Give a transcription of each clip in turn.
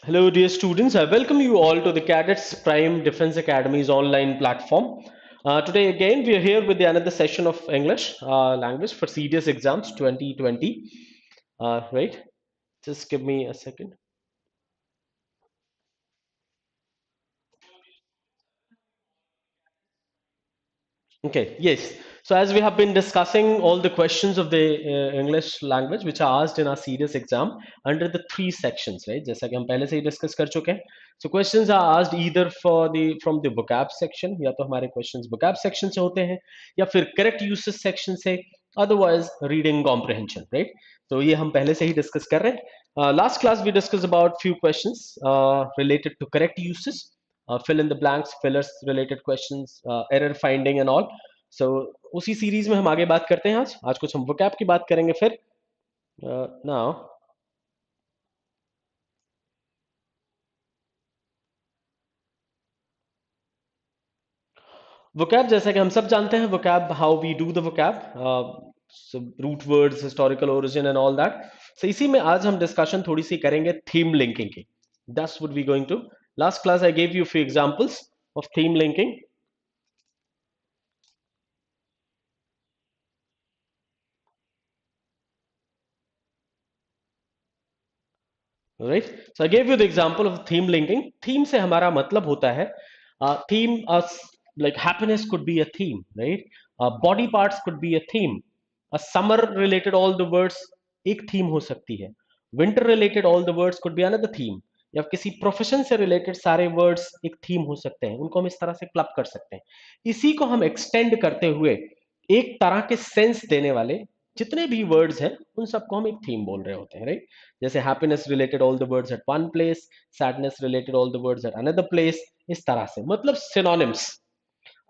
Hello, dear students. I welcome you all to the Cadets Prime Defense Academy's online platform. Today, again, we are here with another session of English language for CDS exams 2020. Right? Just give me a second. Okay, yes. So as we have been discussing all the questions of the English language which are asked in our serious exam under the three sections, right? जैसा कि हम पहले से ही discuss कर चुके हैं. So questions are asked either for the from the vocab section या तो हमारे questions vocab section से होते हैं या फिर correct uses section से, otherwise reading comprehension, right? तो ये हम पहले से ही डिस्कस कर रहे हैं. Last class we discussed about few questions related to correct uses, fill in the blanks, fillers related questions, error finding and all. So उसी सीरीज में हम आगे बात करते हैं. आज कुछ हम vocab की बात करेंगे फिर. Now vocab जैसा कि हम सब जानते हैं, vocab how we do the vocab, so root words, historical origin and all that. So इसी में आज हम डिस्कशन थोड़ी सी करेंगे थीम लिंकिंग की. That's what we going to. Last class I gave you a few examples of theme linking. Right. So I gave you the example of theme linking. Theme से हमारा मतलब होता है theme, like happiness could be a theme, right? Body parts could be a theme. A summer related all the words एक theme हो सकती है. Winter related all the words could be another theme. या किसी प्रोफेशन से related सारे words एक theme हो सकते हैं, उनको हम इस तरह से क्लब कर सकते हैं. इसी को हम एक्सटेंड करते हुए एक तरह के सेंस देने वाले जितने भी वर्ड्स हैं उन सबको हम एक थीम बोल रहे होते हैं, राइट? जैसे happiness related all the words eight one place, sadness related all the words at another place. इस तरह से मतलब सिनोनिम्स.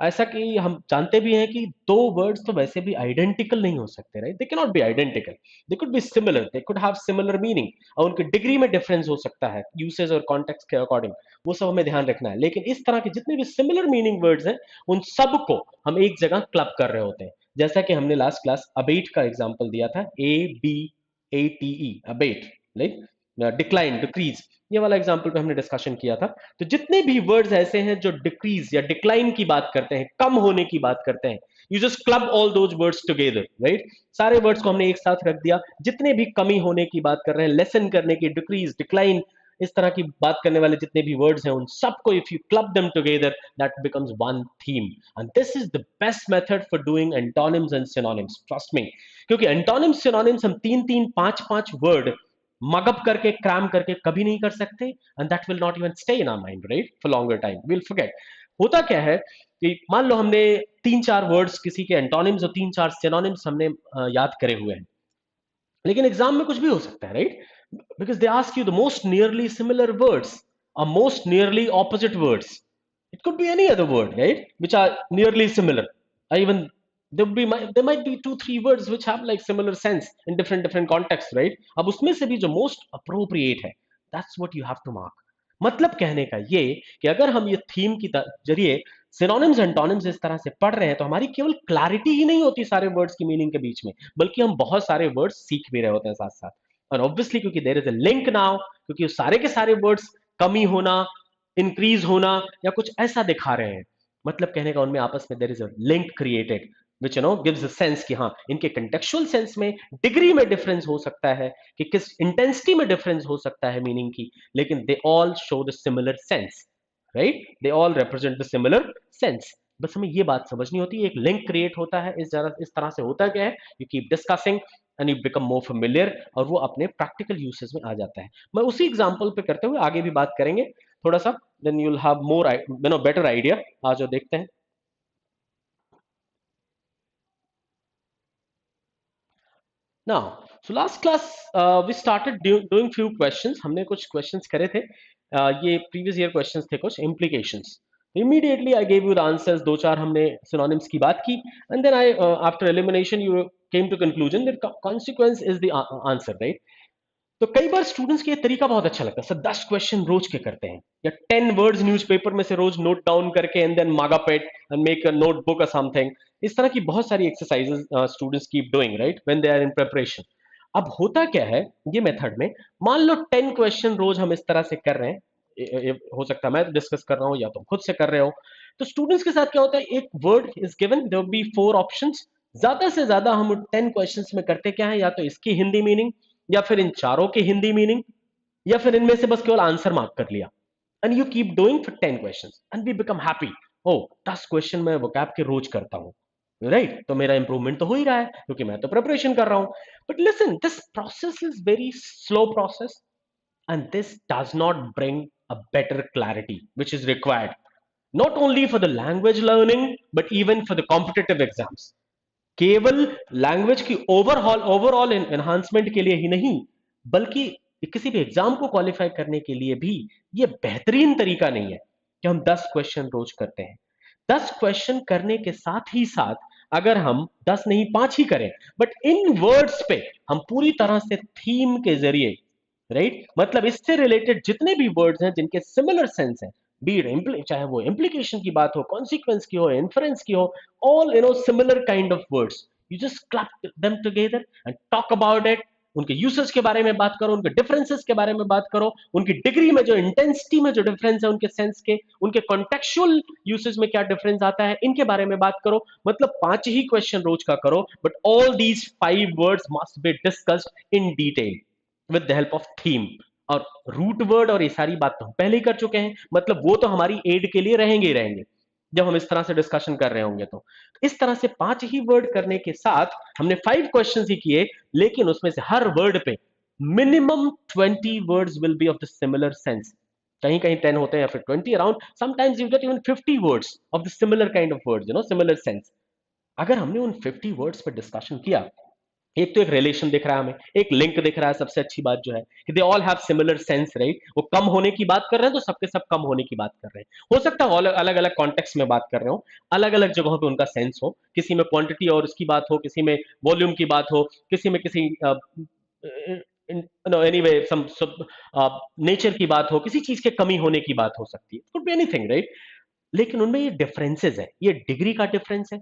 ऐसा कि हम जानते भी हैं कि दो वर्ड्स तो वैसे भी आइडेंटिकल नहीं हो सकते, right? They can not be identical. They could be similar, they could have similar meaning, और उनकी डिग्री में डिफरेंस हो सकता है यूसेज और कॉन्टेक्स्ट के अकॉर्डिंग. वो सब हमें ध्यान रखना है. लेकिन इस तरह के जितने भी सिमिलर मीनिंग वर्ड्स हैं उन सबको हम एक जगह क्लब कर रहे होते हैं. जैसा कि हमने लास्ट क्लास अबेट का एग्जाम्पल दिया था, ABATE, abate, like decline, decrease. ये वाला एग्जाम्पल पे हमने डिस्कशन किया था. तो जितने भी वर्ड्स ऐसे हैं जो डिक्रीज या डिक्लाइन की बात करते हैं, कम होने की बात करते हैं, you just club all those words together, right? सारे वर्ड्स को हमने एक साथ रख दिया. जितने भी कमी होने की बात कर रहे हैं, लेसन करने की, डिक्रीज, डिक्लाइन, इस तरह की बात करने वाले जितने भी वर्ड्स हैं उन सबको if you club them together, that becomes one theme. And this is the best method for doing antonyms and synonyms, trust me. क्योंकि एंटोनिम्स सिनोनिम्स हम तीन तीन पांच पांच वर्ड मगअप करके, क्रैम करके कभी नहीं कर सकते. And that will not even stay in our mind, right? For longer time will forget. होता क्या है कि मान लो हमने तीन चार वर्ड्स किसी के एंटोनिम्स और तीन चार सिनोनिम्स हमने याद करे हुए हैं, लेकिन एग्जाम में कुछ भी हो सकता है, right? Because they ask you the most nearly similar words, or most nearly opposite words. It could be any other word, right? Which are nearly similar. Or even there might be two, three words which have like similar sense in different contexts, right? अब उसमें से भी जो most appropriate है, that's what you have to mark. मतलब कहने का ये कि अगर हम ये थीम की जरिए सिनोनिम्स एंटोनिम्स इस तरह से पढ़ रहे हैं तो हमारी केवल क्लैरिटी ही नहीं होती सारे वर्ड्स की मीनिंग के बीच में, बल्कि हम बहुत सारे वर्ड्स सीख भी रहे होते हैं साथ साथ. और ऑब्वियसली क्योंकि there is a link now, क्योंकि सारे के सारे वर्ड्स कमी होना, इंक्रीज होना या कुछ ऐसा दिखा रहे हैं, मतलब कहने का उनमें आपस में there is a link created which gives a sense कि हाँ, इनके कंटेक्चुअल सेंस में डिग्री में डिफरेंस हो सकता है, कि किस इंटेंसिटी में डिफरेंस हो सकता है मीनिंग की, लेकिन they all show the similar sense, right? They all represent the similar sense. बस हमें ये बात समझनी होती है, एक लिंक क्रिएट होता है. इस तरह से होता क्या है, you keep discussing and you become more familiar, और वो अपने प्रैक्टिकल यूसेज में आ जाता है. मैं उसी एग्जांपल पे करते हुए आगे भी बात करेंगे थोड़ा सा, then you will have more better idea. आज जो देखते हैं now. So last class we started doing few questions. हमने कुछ questions करे थे. ये previous year questions थे, कुछ implications. Immediately I gave you the answers. दो चार हमने synonyms की बात की, and then I after elimination you came to conclusion that consequence is the answer, right? तो कई बार स्टूडेंट्स के ये तरीका बहुत अच्छा लगता है. सर 10 क्वेश्चन रोज के करते हैं, या 10 वर्ड्स न्यूज़पेपर में से रोज नोट डाउन करके and then mug up it and make a notebook और समथिंग. इस तरह की बहुत सारी exercises students keep doing, right, when they are in preparation. अब होता क्या है ये मेथड में, मान लो 10 क्वेश्चन रोज हम इस तरह से कर रहे हैं, हो सकता है मैं डिस्कस कर रहा हूं या तुम खुद से कर रहे हो, तो स्टूडेंट्स के साथ क्या होता है, एक word is given, there will be 4 options, ज्यादा से ज्यादा हम 10 क्वेश्चंस में करते क्या है, या तो इसकी हिंदी मीनिंग, या फिर इन चारों की हिंदी मीनिंग, या फिर इनमें से बस केवल आंसर मार्क कर लिया, and you keep doing for 10 questions and we become happy. ओ 10 क्वेश्चन मैं वोकैब के रोज करता हूं, राइट, तो मेरा इंप्रूवमेंट तो हो ही रहा है क्योंकि मैं तो प्रिपरेशन कर रहा हूं। But listen, this process is very slow process, and this does not bring a better clarity which is required not only for the language learning but even for the competitive exams। केवल language की overall overall enhancement के लिए ही नहीं, बल्कि किसी भी exam को qualify करने के लिए भी ये बेहतरीन तरीका नहीं है कि हम 10 क्वेश्चन रोज करते हैं। 10 क्वेश्चन करने के साथ ही साथ अगर हम 10 नहीं 5 ही करें, बट इन वर्ड्स पे हम पूरी तरह से थीम के जरिए, राइट, मतलब इससे रिलेटेड जितने भी वर्ड्स हैं जिनके सिमिलर सेंस हैं, चाहे वो इम्प्लीकेशन की बात हो, कॉन्सिक्वेंस की हो, इन्फरेंस की हो, all similar kind of words, you just club them together and talk about it। उनके यूसेज के बारे में बात करो, उनके डिफरेंसेस के बारे में बात करो, उनकी डिग्री में जो इंटेंसिटी में जो डिफरेंस है उनके सेंस के, उनके कॉन्टेक्चुअल यूसेज में क्या डिफरेंस आता है, इनके बारे में बात करो। मतलब 5 ही क्वेश्चन रोज का करो, but all these 5 words must be discussed in detail with the help of theme. और रूट वर्ड और ये सारी बात तो हम पहले ही कर चुके हैं, मतलब वो तो हमारी एड के लिए रहेंगे ही रहेंगे जब हम इस तरह से डिस्कशन कर रहे होंगे। तो इस तरह से 5 ही वर्ड करने के साथ हमने 5 क्वेश्चन ही किए, लेकिन उसमें से हर वर्ड पे minimum 20 words will be of the similar sense. कहीं कहीं 10 होते हैं या फिर 20 around, sometimes you get even 50 words of the similar kind of words, similar sense. अगर हमने उन 50 वर्ड्स पर डिस्कशन किया, एक तो एक रिलेशन दिख रहा है हमें, एक लिंक दिख रहा है, सबसे अच्छी बात जो है कि they all have similar sense, right. वो कम होने की बात कर रहे हैं तो सबके सब कम होने की बात कर रहे हैं, हो सकता है अलग अलग कॉन्टेक्स्ट में बात कर रहे हो, अलग अलग जगहों पे उनका सेंस हो, किसी में क्वांटिटी और उसकी बात हो, किसी में वॉल्यूम की बात हो, किसी में किसी एनीवे सम नेचर की बात हो, किसी चीज के कमी होने की बात हो सकती है, कुड बी एनीथिंग, राइट। लेकिन उनमें ये डिफरेंसेस है, ये डिग्री का डिफरेंस है,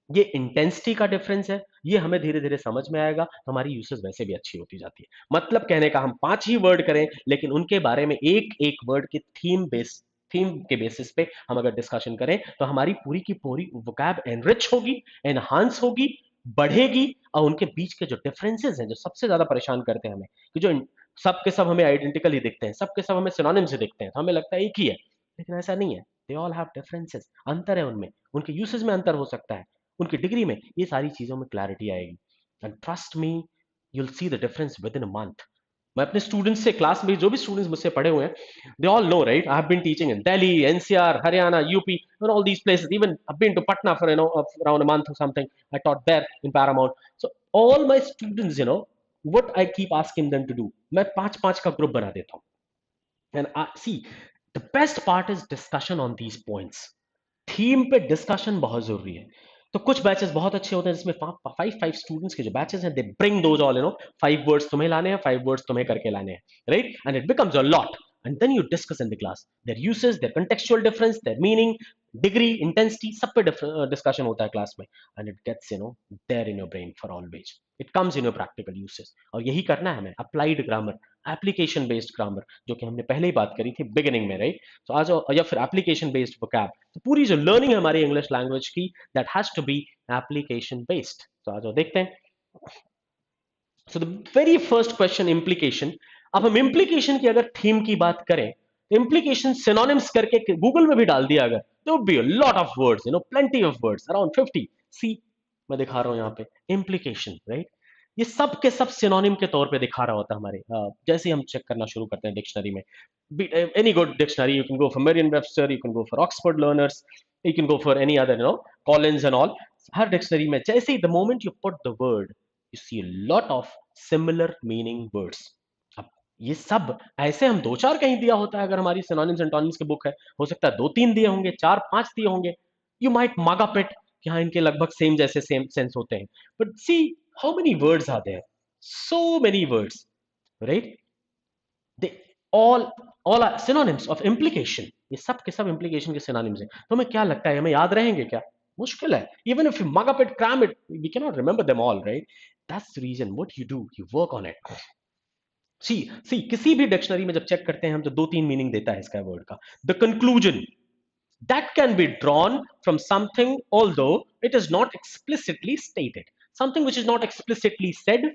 ये इंटेंसिटी का डिफरेंस है, ये हमें धीरे धीरे समझ में आएगा, तो हमारी यूसेज वैसे भी अच्छी होती जाती है। मतलब कहने का हम 5 ही वर्ड करें, लेकिन उनके बारे में एक एक वर्ड की थीम के बेसिस पे हम अगर डिस्कशन करें तो हमारी पूरी की पूरी वोकैब एनरिच होगी, एनहांस होगी, बढ़ेगी। और उनके बीच के जो डिफरेंसेस हैं जो सबसे ज्यादा परेशान करते हैं हमें, कि जो सब के सब हमें आइडेंटिकल ही दिखते हैं, सब के सब हमें सिनोनिम्स ही दिखते हैं, तो हमें लगता है एक ही है, लेकिन ऐसा नहीं है। दे ऑल हैव डिफरेंसेस, अंतर है उनमें, उनके यूसेज में अंतर हो सकता है, उनकी डिग्री में, ये सारी चीजों में क्लैरिटी आएगी। And trust me, you will see the difference with in a month. मैं अपने स्टूडेंट्स से, क्लास में जो भी स्टूडेंट्स मुझसे पढ़े हुए हैं, they all know, right, I have been teaching in Delhi, NCR, Haryana, UP, and all these places, even I've been to Patna for around a month or something, I taught there in Paramount। So all my students, what I keep asking them to do, मैं 5 5 का group बना देता हूँ। And see, the best part is discussion on these points। Theme पे discussion बहुत जरूरी है। तो कुछ बैचेस बहुत अच्छे होते हैं जिसमें 5 5 स्टूडेंट्स के जो बैचेस हैं, they bring those all, 5 words तुम्हें लाने हैं, 5 वर्ड्स तुम्हें करके लाने हैं, right, and it becomes a lot. And then you discuss in the class their usage, their contextual difference, their meaning, degree, intensity, सब पे डिस्कशन होता है क्लास में, and it gets there in your brain for always, it comes in your practical usage. और यही करना है हमें, applied grammar, application based grammar, जो कि हमने पहले ही बात करी थी बिगिनिंग में, राइट। तो आज, या फिर एप्लीकेशन बेस्ड वोकैब, तो पूरी जो लर्निंग है हमारी इंग्लिश लैंग्वेज की, that has to be application based. तो आज देखते हैं। So the very first question, implication. अब हम इम्प्लीकेशन की अगर थीम की बात करें, तो इम्प्लीकेशन सिनोनिम्स करके गूगल में भी डाल दिया अगर, there would be a lot of words, plenty of words, around 50। सी, मैं दिखा रहा हूं यहाँ पे इम्प्लीकेशन, राइट। ये सब के सब सिनोनिम के तौर पे दिखा रहा होता है हमारे, जैसे ही हम चेक करना शुरू करते हैं डिक्शनरी में, any good dictionary, you can go for मेरियम Webster, you can go for Oxford learners, you can go for any other, Collins and all। Her dictionary में जैसे ही the moment you put the word, you see a lot of similar meaning words। अब ये सब ऐसे हम दो चार कहीं दिया होता है, अगर हमारी सिनोनिम्स एंड टोनिम्स की बुक है, हो सकता है 2 3 दिए होंगे, 4 5 दिए होंगे, you might mug up it कि हाँ इनके लगभग सेम जैसे सेम सेंस होते हैं, but see how many words are there, so many words, right? They all are synonyms of implication। ये सब के सब implication के synonyms हैं। तो हमें क्या लगता है, हमें याद रहेंगे क्या? मुश्किल है। Even if you mug up it, cram it, we cannot remember them all, right? That's the reason what you do, you work on it. See see किसी भी डिक्शनरी में जब चेक करते हैं हम तो दो तीन मीनिंग देता है इसका वर्ड का। The conclusion, that can be drawn from something although it is not explicitly stated, something which is not explicitly said,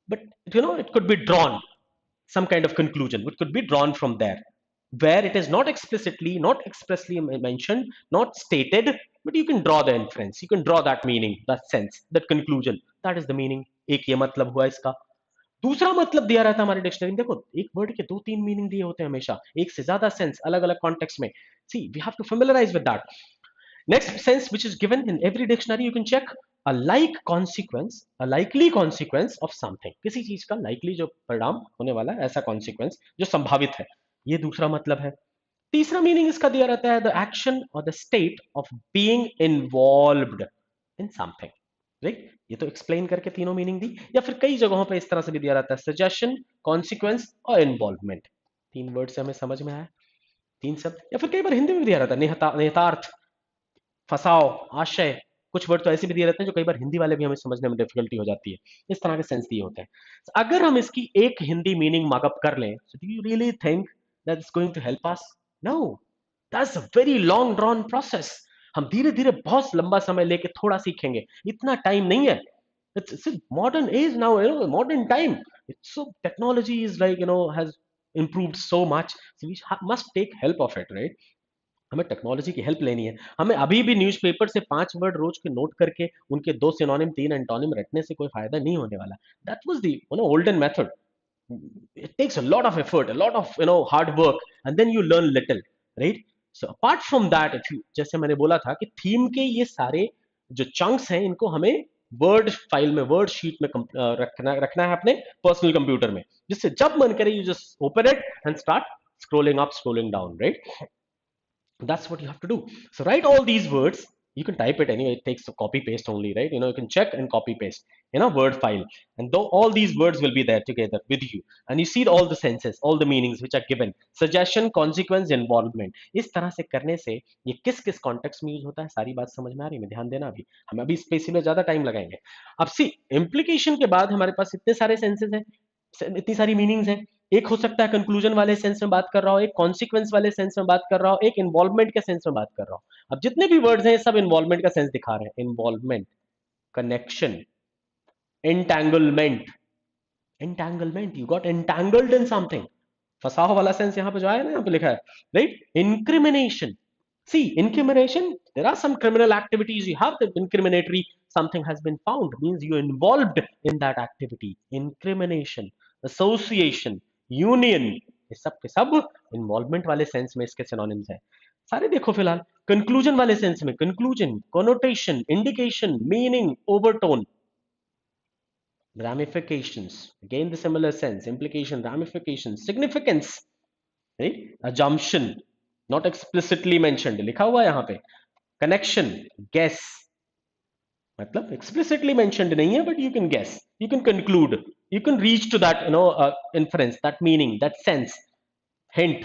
but it could be drawn, some kind of conclusion which could be drawn from there, where it is not explicitly, not expressly mentioned, not stated, but you can draw the inference, you can draw that meaning, that sense, that conclusion, that is the meaning। एक ये मतलब हुआ इसका। दूसरा मतलब दिया रहता है हमारे डिक्शनरी में, देखो एक वर्ड के दो तीन मीनिंग दिए होते हैं हमेशा, एक से ज्यादा सेंस अलग अलग कॉन्टेक्स्ट में। See we have to familiarize with that। Next sense which is given in every dictionary, you can check a like consequence, a likely consequence of something, किसी चीज का likely जो परिणाम होने वाला है, ऐसा consequence जो संभावित है, ये दूसरा मतलब है। तीसरा मीनिंग इसका दिया रहता है द एक्शन और the state of being involved in something, right. ये तो एक्सप्लेन करके तीनों मीनिंग दी, या फिर कई जगहों पे इस तरह से भी दिया रहता है सजेशन, कॉन्सिक्वेंस और इन्वॉल्वमेंट। तीन वर्ड से हमें समझ में आया, तीन शब्द, या फिर कई बार हिंदी में भी दिया रहता है निहितार्थ, फसाओ, आशय। कुछ वर्ड तो ऐसे भी दिए रहते हैं जो कई बार हिंदी वाले भी हमें समझने में डिफिकल्टी हो जाती है, इस तरह के सेंस दिए होते हैं। So, अगर हम इसकी एक हिंदी मीनिंग मार्कअप कर लें, so do you really think that it's going to help us? No, that's a very long drawn process। हम धीरे धीरे बहुत लंबा समय लेके थोड़ा सीखेंगे, इतना टाइम नहीं है। It's a modern age now, modern time। It's so technology is like has improved so much, so we must take help of it, right? हमें टेक्नोलॉजी की हेल्प लेनी है। हमें अभी भी न्यूज़पेपर से 5 वर्ड रोज के नोट करके उनके 2 सिनोनिम 3 एंटोनिम रटने से कोई फायदा नहीं होने वाला। That was the olden method. It takes a lot of effort, a lot of hard work, and then you learn little, right? So apart from that, if you, जैसे मैंने बोला था कि थीम के ये सारे जो चंक्स हैं इनको हमें वर्ड फाइल में, वर्ड शीट में रखना है अपने पर्सनल कंप्यूटर में, जिससे जब मन करे you just open it and start scrolling up scrolling down, right. That's what you have to do। So write all these words, you can type it anyway, it takes a copy paste only, right? You can check and copy paste in a word file, and though all these words will be there together with you, and you see all the senses, all the meanings which are given, suggestion, consequence, involvement। इस तरह से करने से ये किस किस context में use होता है सारी बात समझ में आ रही है, ध्यान देना। अभी हम अभी स्पेसिफिक ज्यादा टाइम लगाएंगे। अब सी इम्प्लीकेशन के बाद हमारे पास इतने सारे सेंसेस हैं, इतनी सारी मीनिंग्स हैं। एक हो सकता है कंक्लूजन वाले सेंस में बात कर रहा हो, एक कॉन्सिक्वेंस वाले सेंस में बात कर रहा हो, एक इन्वॉल्वमेंट के सेंस में बात कर रहा हो। अब जितने भी वर्ड्स हैं सब इन्वॉल्वमेंट का सेंस दिखा रहे हैं। Involvement, connection, entanglement, entanglement, you got entangled in something. फसाओ वाला सेंस यहां पे जो आया ना, यहां पे लिखा है, right. Incrimination, see incrimination, there are some criminal activities, you have the incriminatory, something has been found, means you involved in that activity। incrimination, association, union, ये सब के सब इन्वॉल्वमेंट वाले सेंस में इसके सिनोनिम्स हैं सारे। देखो फिलहाल कंक्लूजन वाले सेंस में conclusion, connotation, indication, meaning, overtone, ramifications, again the similar sense, implication, ramification, significance, right? Assumption, not explicitly mentioned, लिखा हुआ है यहाँ पे। कनेक्शन, गेस, मतलब explicitly mentioned नहीं है, but you can guess, you can conclude, you can reach to that inference, that meaning, that sense, hint,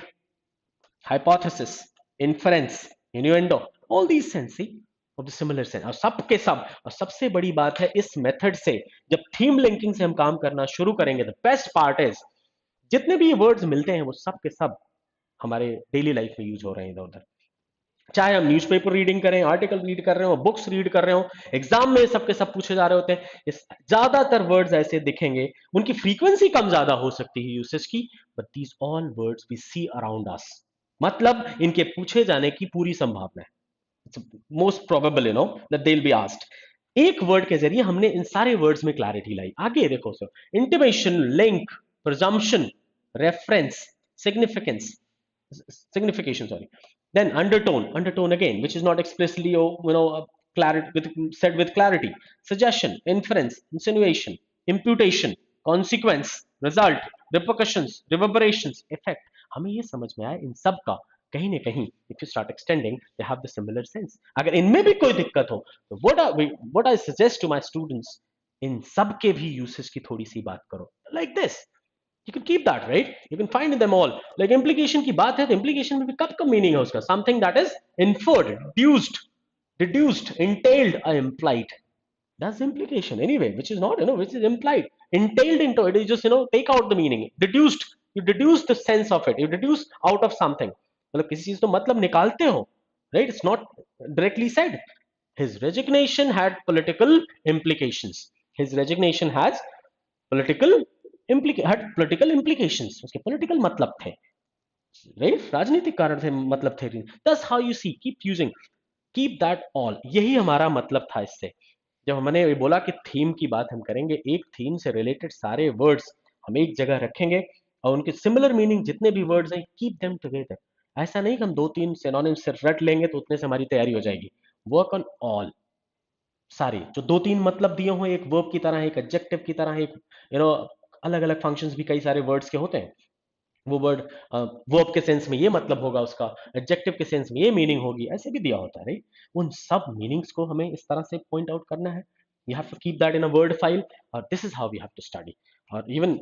hypothesis, inference, innuendo, all these sense, see, of the similar sense। और सब के सब, और सबसे बड़ी बात है इस मेथड से जब थीम लिंकिंग से हम काम करना शुरू करेंगे, द बेस्ट पार्ट इज जितने भी वर्ड्स मिलते हैं वो सब के सब हमारे डेली लाइफ में यूज हो रहे हैं इधर उधर। चाहे हम न्यूज़पेपर रीडिंग करें, आर्टिकल रीड कर रहे हो, बुक्स रीड कर रहे हो, एग्जाम में सबके सब पूछे जा रहे होते हैं, ज्यादातर वर्ड्स ऐसे दिखेंगे, उनकी फ्रीक्वेंसी कम ज्यादा हो सकती है यूसेज की, but these all words we see around us, मतलब इनके पूछे जाने की पूरी संभावना है। It's most probable that they will be asked. एक वर्ड के जरिए हमने इन सारे वर्ड्स में क्लैरिटी लाई। आगे देखो sir, intimation, link, presumption, reference, significance, signification, sorry, then undertone again, which is not explicitly clarity said with clarity, suggestion, inference, insinuation, imputation, consequence, result, repercussions, reverberations, effect। हमें ये समझ में आया इन सब का कहीं ना कहीं if you start extending they have the similar sense। अगर इनमें भी कोई दिक्कत हो तो what I suggest to my students, इन सब के भी यूसेज की थोड़ी सी बात करो, like this। You can keep that, right? You can find them all। like implication की बात है तो implication में भी कब कब meaning है उसका, something that is inferred, deduced, entailed or implied, That's the implication anyway, which is not, which is implied. Entailed into it is just, take out the meaning. Deduced. You deduce the sense of it. You deduce out of something. मतलब किसी चीज तो मतलब निकालते हो, right? It's not directly said. His resignation had political implications. His resignation has political had political implications. उसके political मतलब थे, right? राजनीतिक कारण थे, मतलब थे. That's how you see. Keep using. Keep that all. यही हमारा मतलब था इससे. जब हमने ये बोला कि थीम की बात हम करेंगे, एक थीम से रिलेटेड सारे वर्ड्स हम एक जगह रखेंगे और उनके सिमिलर मीनिंग जितने भी वर्ड्स हैं, कीप देम टुगेदर. ऐसा नहीं कि हम दो तीन सिनोनिम सिर्फ रट लेंगे तो उतने से हमारी तैयारी हो जाएगी. Work on all. सारे जो दो तीन मतलब दिए हुए, एक वर्ब की तरह, एक एडजेक्टिव की तरह, एक अलग अलग फंक्शंस भी कई सारे वर्ड्स के होते हैं. वो वर्ड वर्ब के सेंस में ये मतलब होगा उसका, एडजेक्टिव के सेंस में ये मीनिंग होगी, ऐसे भी दिया होता है, राइट? उन सब मीनिंग्स को हमें इस तरह से पॉइंट आउट करना है. You have to keep that in a word file. और this is how we have to study. और इवन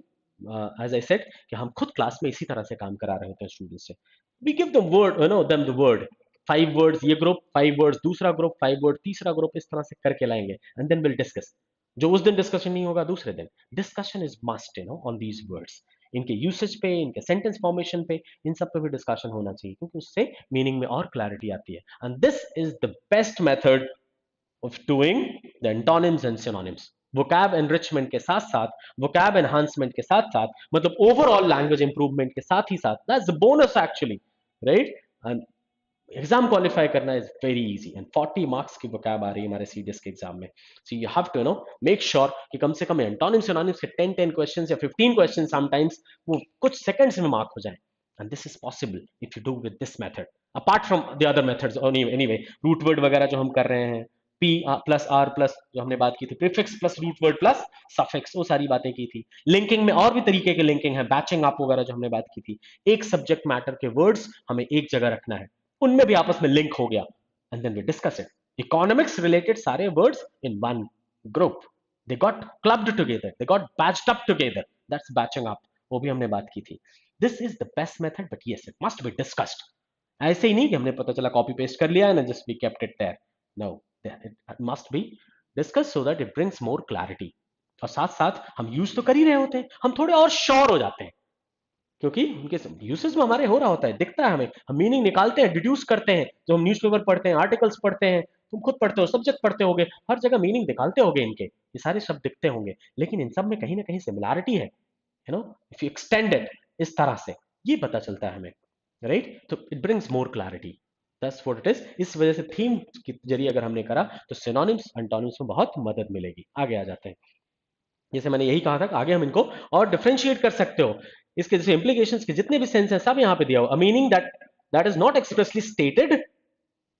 एज आई सेड कि हम खुद क्लास में इसी तरह से काम करा रहे होते हैं स्टूडेंट्स से. We give the word, them the word, 5 words ये ग्रुप, 5 वर्ड्स दूसरा ग्रुप, 5 वर्ड तीसरा ग्रुप, इस तरह से करके लाएंगे एंड देन विल डिस्कस. जो उस दिन डिस्कशन नहीं होगा दूसरे दिन discussion is must, on these words. इनके यूसेज पे, इनके सेंटेंस फॉर्मेशन पे, इन सब पे भी डिस्कशन होना चाहिए, क्योंकि उससे मीनिंग में और क्लैरिटी आती है. And this is the best method of doing the antonyms and synonyms. Vocab enrichment के साथ साथ, वोकैब एनहांसमेंट के साथ साथ, मतलब ओवरऑल लैंग्वेज इंप्रूवमेंट के साथ ही साथ, that's the bonus actually, right? And exam qualify करना is very easy. And 40 marks की वोकैब आ रही है हमारे सीडीएस के एग्जाम में. So you have to make sure कि कम से कम एंटोनिम्स सिनोनिम्स के 10 क्वेश्चन या 15 क्वेश्चन समटाइम्स वो कुछ सेकंड्स में मार्क हो जाए. And this is possible if you do with this method, apart from the other methods. Anyway root word वगैरह जो हम कर रहे हैं, पी प्लस आर प्लस जो हमने बात की थी, prefix plus root word plus suffix, वो सारी बातें की थी. लिंकिंग में और भी तरीके के लिंकिंग है, बैचिंग अप वगैरह जो हमने बात की थी. एक सब्जेक्ट मैटर के वर्ड्स हमें एक जगह रखना है, उनमें भी आपस में लिंक हो गया, and then we discuss it. Economics related सारे words in one group, they got clubbed together, they got batched up together, that's batching up. वो भी हमने बात की थी. This is the best method, but yes it must be discussed. ऐसे ही नहीं कि हमने पता चला कॉपी पेस्ट कर लिया and just we kept it there. No, it must be discuss so that it brings more clarity. और साथ साथ हम यूज तो कर ही रहे होते हैं, हम थोड़े और श्योर हो जाते हैं, क्योंकि उनके यूसेज में हमारे हो रहा होता है, दिखता है हमें, हम मीनिंग निकालते हैं, डिड्यूस करते हैं. जो हम न्यूज़पेपर पढ़ते हैं, आर्टिकल्स पढ़ते हैं, तुम खुद पढ़ते हो, सब्जेक्ट पढ़ते होगे, हर जगह मीनिंग निकालते होगे इनके, ये सारे शब्द दिखते होंगे, लेकिन इन सब में कहीं ना कहीं सिमिलैरिटी है, इफ यू एक्सटेंड इट इस तरह से, ये पता चलता है हमें, राइट? तो it brings more clarity. That's what it is. इस वजह से थीम के जरिए अगर हमने करा तो सिनोनिम्स एंटोनिम्स में बहुत मदद मिलेगी. आगे आ जाते हैं. जैसे मैंने यही कहा था कि आगे हम इनको और डिफरेंशिएट कर सकते हो. इसके जैसे इंप्लीकेशंस के जितने भी सेंस हैं सब यहां पे दिया हुआ. Meaning that is not expressly stated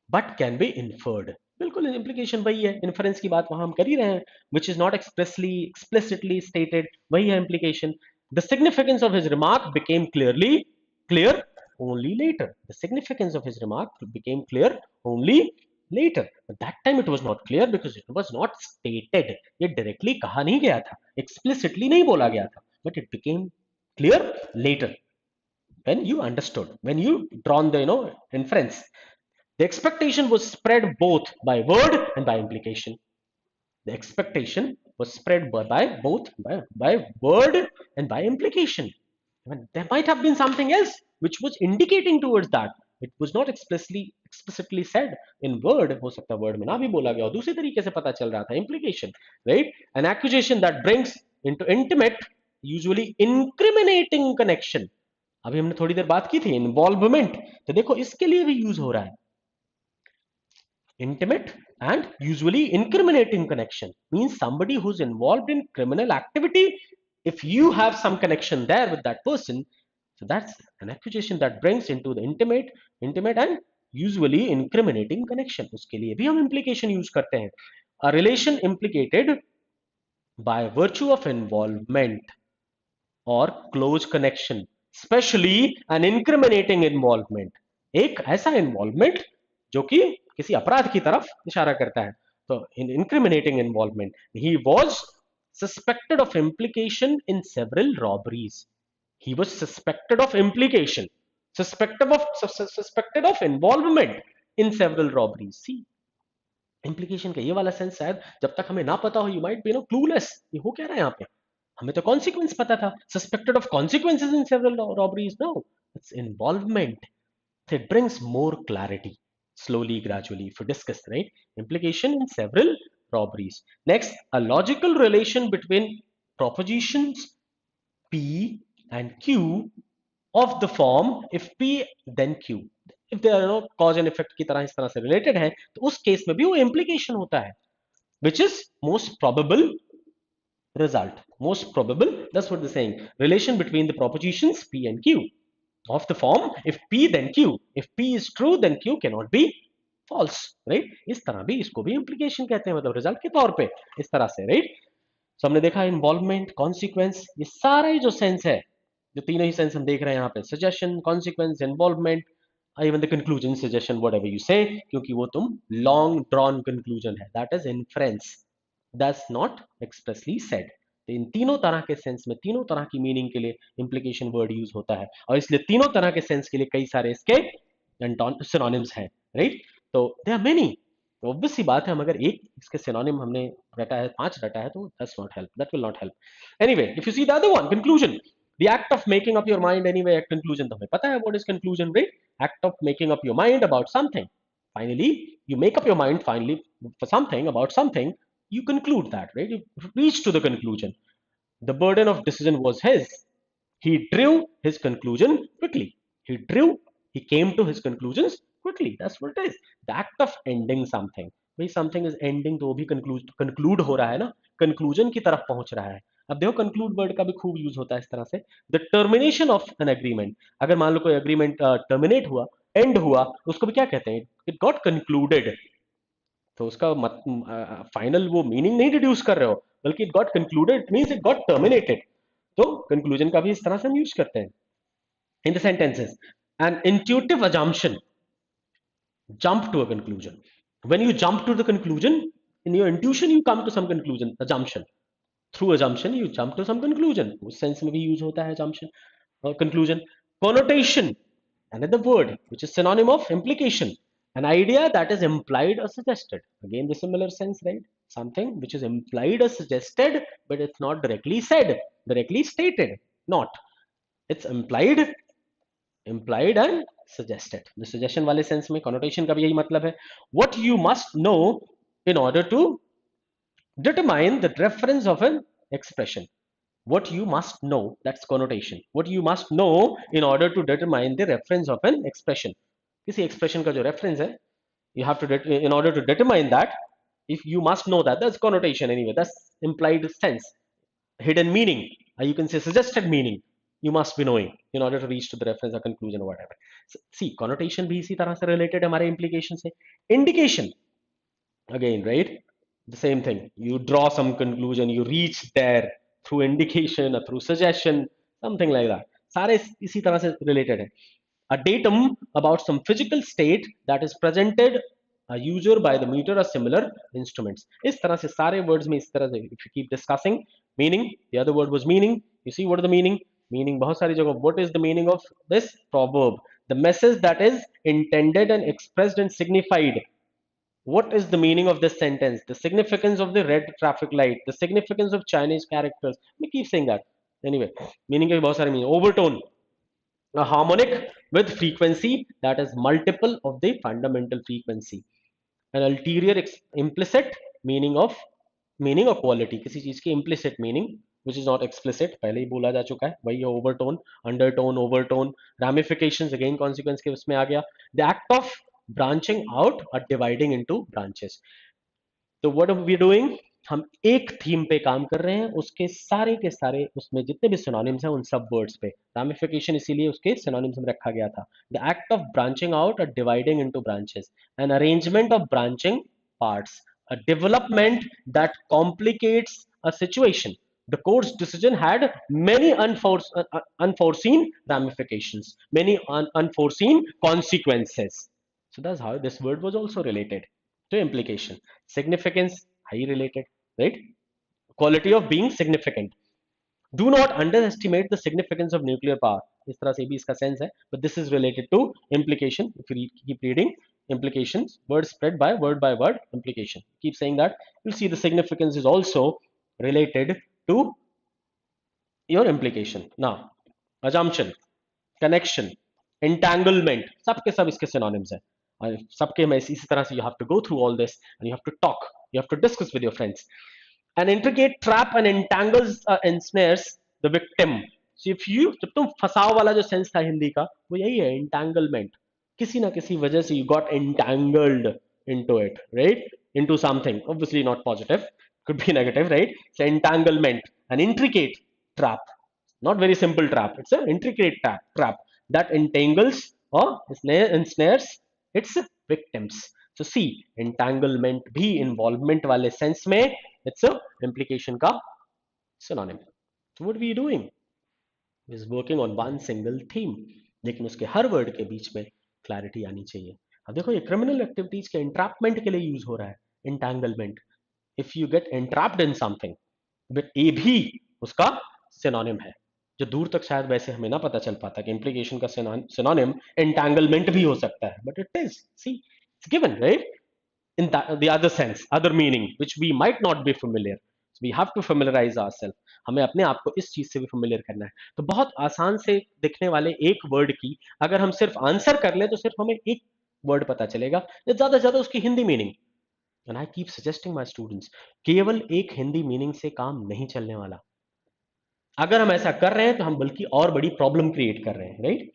but can be inferred. बिल्कुल इंप्लीकेशन वही है, इन्फरेंस की बात वहां हम कर ही रहे हैं. Which is not expressly explicitly stated, वही है implication. The significance of his remark became clear only later. The significance of his remark became clear only later. But that time it was not clear because it was not stated. ये directly कहा नहीं गया था, explicitly नहीं बोला गया था, but it became clear later when you understood, when you drawn the inference. The expectation was spread both by word and by implication. The expectation was spread by both by word and by implication. Even there might have been something else which was indicating towards that. It was not explicitly said in word. हो सकता word में ना भी बोला गया और दूसरे तरीके से पता चल रहा था, implication, right? An accusation that brings into intimate, usually incriminating connection. अभी हमने थोड़ी देर बात की थी involvement, तो देखो इसके लिए भी यूज हो रहा है. Intimate and usually incriminating connection means somebody who's involved in criminal activity. If you have some connection there with that person, so that's an accusation that brings into the intimate and usually incriminating connection. उसके लिए भी हम implication use करते हैं. A relation implicated by virtue of involvement or close connection, especially an incriminating involvement. एक ऐसा involvement जो कि किसी अपराध की तरफ इशारा करता है. तो in incriminating involvement, he was suspected of implication in several robberies. He was suspected of implication, suspected of involvement in several robberies. See, implication का ये वाला सेंस शायद जब तक हमें ना पता हो, you might be no clueless, ये हो क्या रहा है यहाँ पे। हमें तो कॉन्सिक्वेंस पता था, suspected of consequences in several robberies, no, it's involvement, it brings more clarity slowly, gradually, if we discuss, right? Implication in several robberies. Next, a logical relation between propositions P and Q of the form if P then Q, if they are no cause and effect की तरह इस तरह से related है, तो उस case में भी वो implication होता है, which is most probable result. Most probable, that's what they're saying. Relation between the propositions P and Q of the form if P then Q. If P is true, then Q cannot be false, right? इस तरह भी इसको भी implication कहते हैं, मतलब result के तौर पे इस तरह से, right? So हमने देखा इन्वॉल्वमेंट, कॉन्सिक्वेंस, ये सारा ही जो सेंस है, जो तीनों ही सेंस हम देख रहे हैं यहाँ पे, suggestion, consequence, involvement, even the conclusion, suggestion, whatever you say, क्योंकि वो तुम लॉन्ग ड्रॉन कंक्लूजन है, that is inference, that's not expressly said. तो इन तीनों तरह के सेंस में, तीनों तरह की मीनिंग के लिए इंप्लीकेशन वर्ड यूज होता है, और इसलिए तीनों तरह के सेंस के लिए कई सारे इसके सिनोनिम्स हैं, राइट? तो दे आर मेनी। तो ऑब्वियस सी बात है, हम अगर एक इसके सिनोनिम हमने रटा है, 5 रटा है, तो that's not help, that will not help. Anyway, if you see the other one, conclusion, the act of making up your mind, anyway at conclusion, तो हमें पता है what is conclusion, right? Act of making up your mind about something, finally you make up your mind finally for something, about something, you conclude that, right? You reach to the conclusion. The burden of decision was his. He drew his conclusion quickly. He drew, he came to his conclusions quickly. That's what it is. The act of ending something. भाई something is ending, तो वो भी conclude हो रहा है ना, conclusion की तरफ पहुंच रहा है। अब देखो conclude word का भी खूब यूज होता है इस तरह से। The termination of an agreement, अगर मान लो कोई agreement terminate हुआ, end हुआ, उसको भी क्या कहते हैं? It got concluded। तो उसका फाइनल वो मीनिंग नहीं डिड्यूस कर रहे हो, बल्कि it got concluded, it means it got terminated. तो कंक्लूजन का भी इस तरह से हम यूज करते हैं in the sentences. An intuitive assumption, jump to a conclusion. When you jump to the conclusion, in your intuition you come to some conclusion, assumption, through assumption you jump to some conclusion, उस sense में भी use होता है assumption और conclusion। connotation, another word which is synonym of implication, an idea that is implied or suggested, again the similar sense, right? Something which is implied or suggested, but it's not directly said, directly stated, not, it's implied and suggested। the suggestion वाले sense में connotation का भी यही मतलब है। what you must know in order to determine the reference of an expression, what you must know, that's connotation, what you must know in order to determine the reference of an expression, किसी expression का जो reference है, you have to in order to determine that, if you must know that, that's connotation anyway, that's implied sense, hidden meaning, you can say suggested meaning, you must be knowing in order to reach to the reference or conclusion or whatever। See, connotation भी इसी तरह से related है हमारे implication से। indication, again, right? The same thing, you draw some conclusion, you reach there through indication or through suggestion, something like that, सारे इसी तरह से related है। a datum about some physical state that is presented a user by the meter or similar instruments, इस तरह से सारे words में इस तरह से, if you keep discussing meaning, the other word was meaning, you see what is the meaning, meaning बहुत सारी जगह, what is the meaning of this proverb, the message that is intended and expressed and signified, what is the meaning of this sentence, the significance of the red traffic light, the significance of Chinese characters, we keep saying that, anyway meaning के बहुत सारे meaning, overtone, a harmonic with frequency that is multiple of the fundamental frequency, an ulterior implicit meaning of, meaning or quality, किसी चीज की implicit meaning which is not explicit, पहले ही बोला जा चुका है, वही है overtone, undertone, overtone, ramifications, again consequence के उसमें आ गया, the act of branching out or dividing into branches। तो व्हाट आर वी डूइंग, हम एक थीम पे काम कर रहे हैं, उसके सारे के सारे उसमें जितने भी सिनोनिम्स हैं उन सब वर्ड्स पे, रामिफिकेशन इसीलिए उसके सिनोनिम्स में रखा गया था। The act of branching out और dividing into branches, an arrangement of branching parts, a development that complicates a situation, the court's decision had many unforeseen ramifications, many unforeseen consequences, so that's how this word was also related to implication। significance, highly related, right? quality of being significant, do not underestimate the significance of nuclear power, इस तरह से भी इसका sense है, but this is related to implication, if you keep reading, implications, word spread by word implication. Keep saying that. You'll see the significance is also related to your implication. Now, assumption, connection, entanglement, सबके सब इसके synonyms हैं. और सबके में इसी तरह से you have to go through all this and you have to talk, you have to discuss with your friends. An intricate trap and entangles ensnares the victim. So if you, जब तुम फसाव वाला जो सेंस था हिंदी का वो यही है, entanglement. किसी ना किसी वजह से you got entangled into it, right? Into something, obviously not positive, could be negative, right? So entanglement, an intricate trap, not very simple trap, it's an intricate trap that entangles or ensnares its victims. So see, entanglement भी involvement वाले sense में it's a implication का synonym. So what we doing is working on one single theme, लेकिन उसके हर word के बीच में clarity आनी चाहिए. अब देखो ये क्रिमिनल एक्टिविटीज के entrapment के लिए यूज हो रहा है entanglement. If you get entrapped in something, but ए भी उसका सिनोनिम है, जो दूर तक शायद वैसे हमें ना पता चल पाता कि implication का सिनोनिम entanglement भी हो सकता है, but it is, see, it's given, right? In the other sense, other meaning, which we might not be familiar. So we have to familiarize ourselves. हमें अपने आप को इस चीज से भी familiar करना है. तो बहुत आसान से दिखने वाले एक वर्ड की अगर हम सिर्फ आंसर कर ले तो सिर्फ हमें एक वर्ड पता चलेगा, ज्यादा से ज्यादा उसकी Hindi meaning. And I keep suggesting my students, केवल एक हिंदी मीनिंग से काम नहीं चलने वाला. अगर हम ऐसा कर रहे हैं तो हम बल्कि और बड़ी प्रॉब्लम क्रिएट कर रहे हैं, right?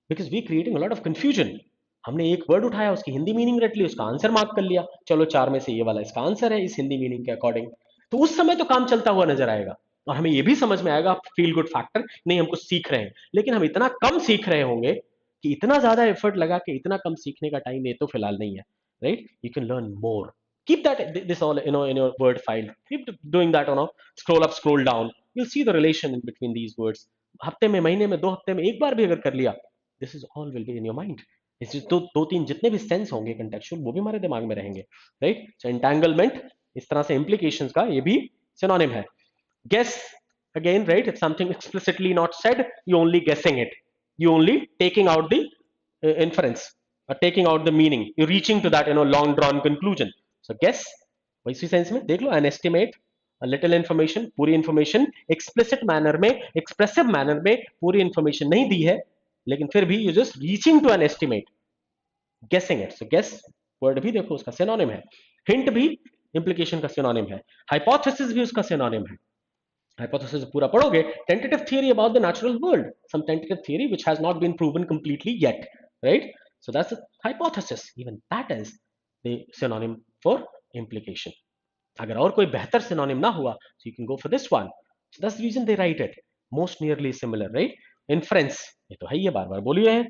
Because we creating a lot of confusion. हमने एक वर्ड उठाया, उसकी हिंदी मीनिंग रट ली, उसका आंसर मार्क कर लिया, चलो चार में से ये वाला इसका आंसर है इस हिंदी मीनिंग के अकॉर्डिंग. तो उस समय तो काम चलता हुआ नजर आएगा और हमें ये भी समझ में आएगा फील गुड फैक्टर, नहीं हम कुछ सीख रहे हैं. लेकिन हम इतना कम सीख रहे होंगे कि इतना ज्यादा एफर्ट लगा के इतना कम सीखने का टाइम ये तो फिलहाल नहीं है, right? You can learn more. Keep that this all in your word file. Keep doing that, scroll up, scroll down. You'll see the relation in between these words. हफ्ते में, महीने में, 2 हफ्ते में एक बार भी अगर कर लिया, this is all will be in your mind. इससे दो तीन जितने भी सेंस होंगे कंटेक्चुअल वो भी हमारे दिमाग में रहेंगे, राइट? सो एंटैंगलमेंट इस तरह से implications का ये भी सिनोनिम है. Guess again, right? It's something explicitly not said. You only guessing it. You only taking out the inference or taking out the meaning. You're reaching to that long drawn conclusion. So guess वैसी sense में देख लो, an estimate, a little information, पूरी information explicit manner में, expressive manner में पूरी information नहीं दी है, लेकिन फिर भी you just reaching to an estimate, guessing it. So guess word भी देखो उसका synonym है. Hint भी implication का synonym है. Hypothesis भी उसका synonym है. Hypothesis पूरा पढ़ोगे, tentative theory about the natural world, some tentative theory which has not been proven completely yet, right? So that's a hypothesis. Even that is the synonym for implication. अगर और कोई बेहतर synonym ना हुआ, so you can go for this one. So that's the reason they write it. Most nearly similar, right? Inference, ये तो है ही, बार बार बोलिए है.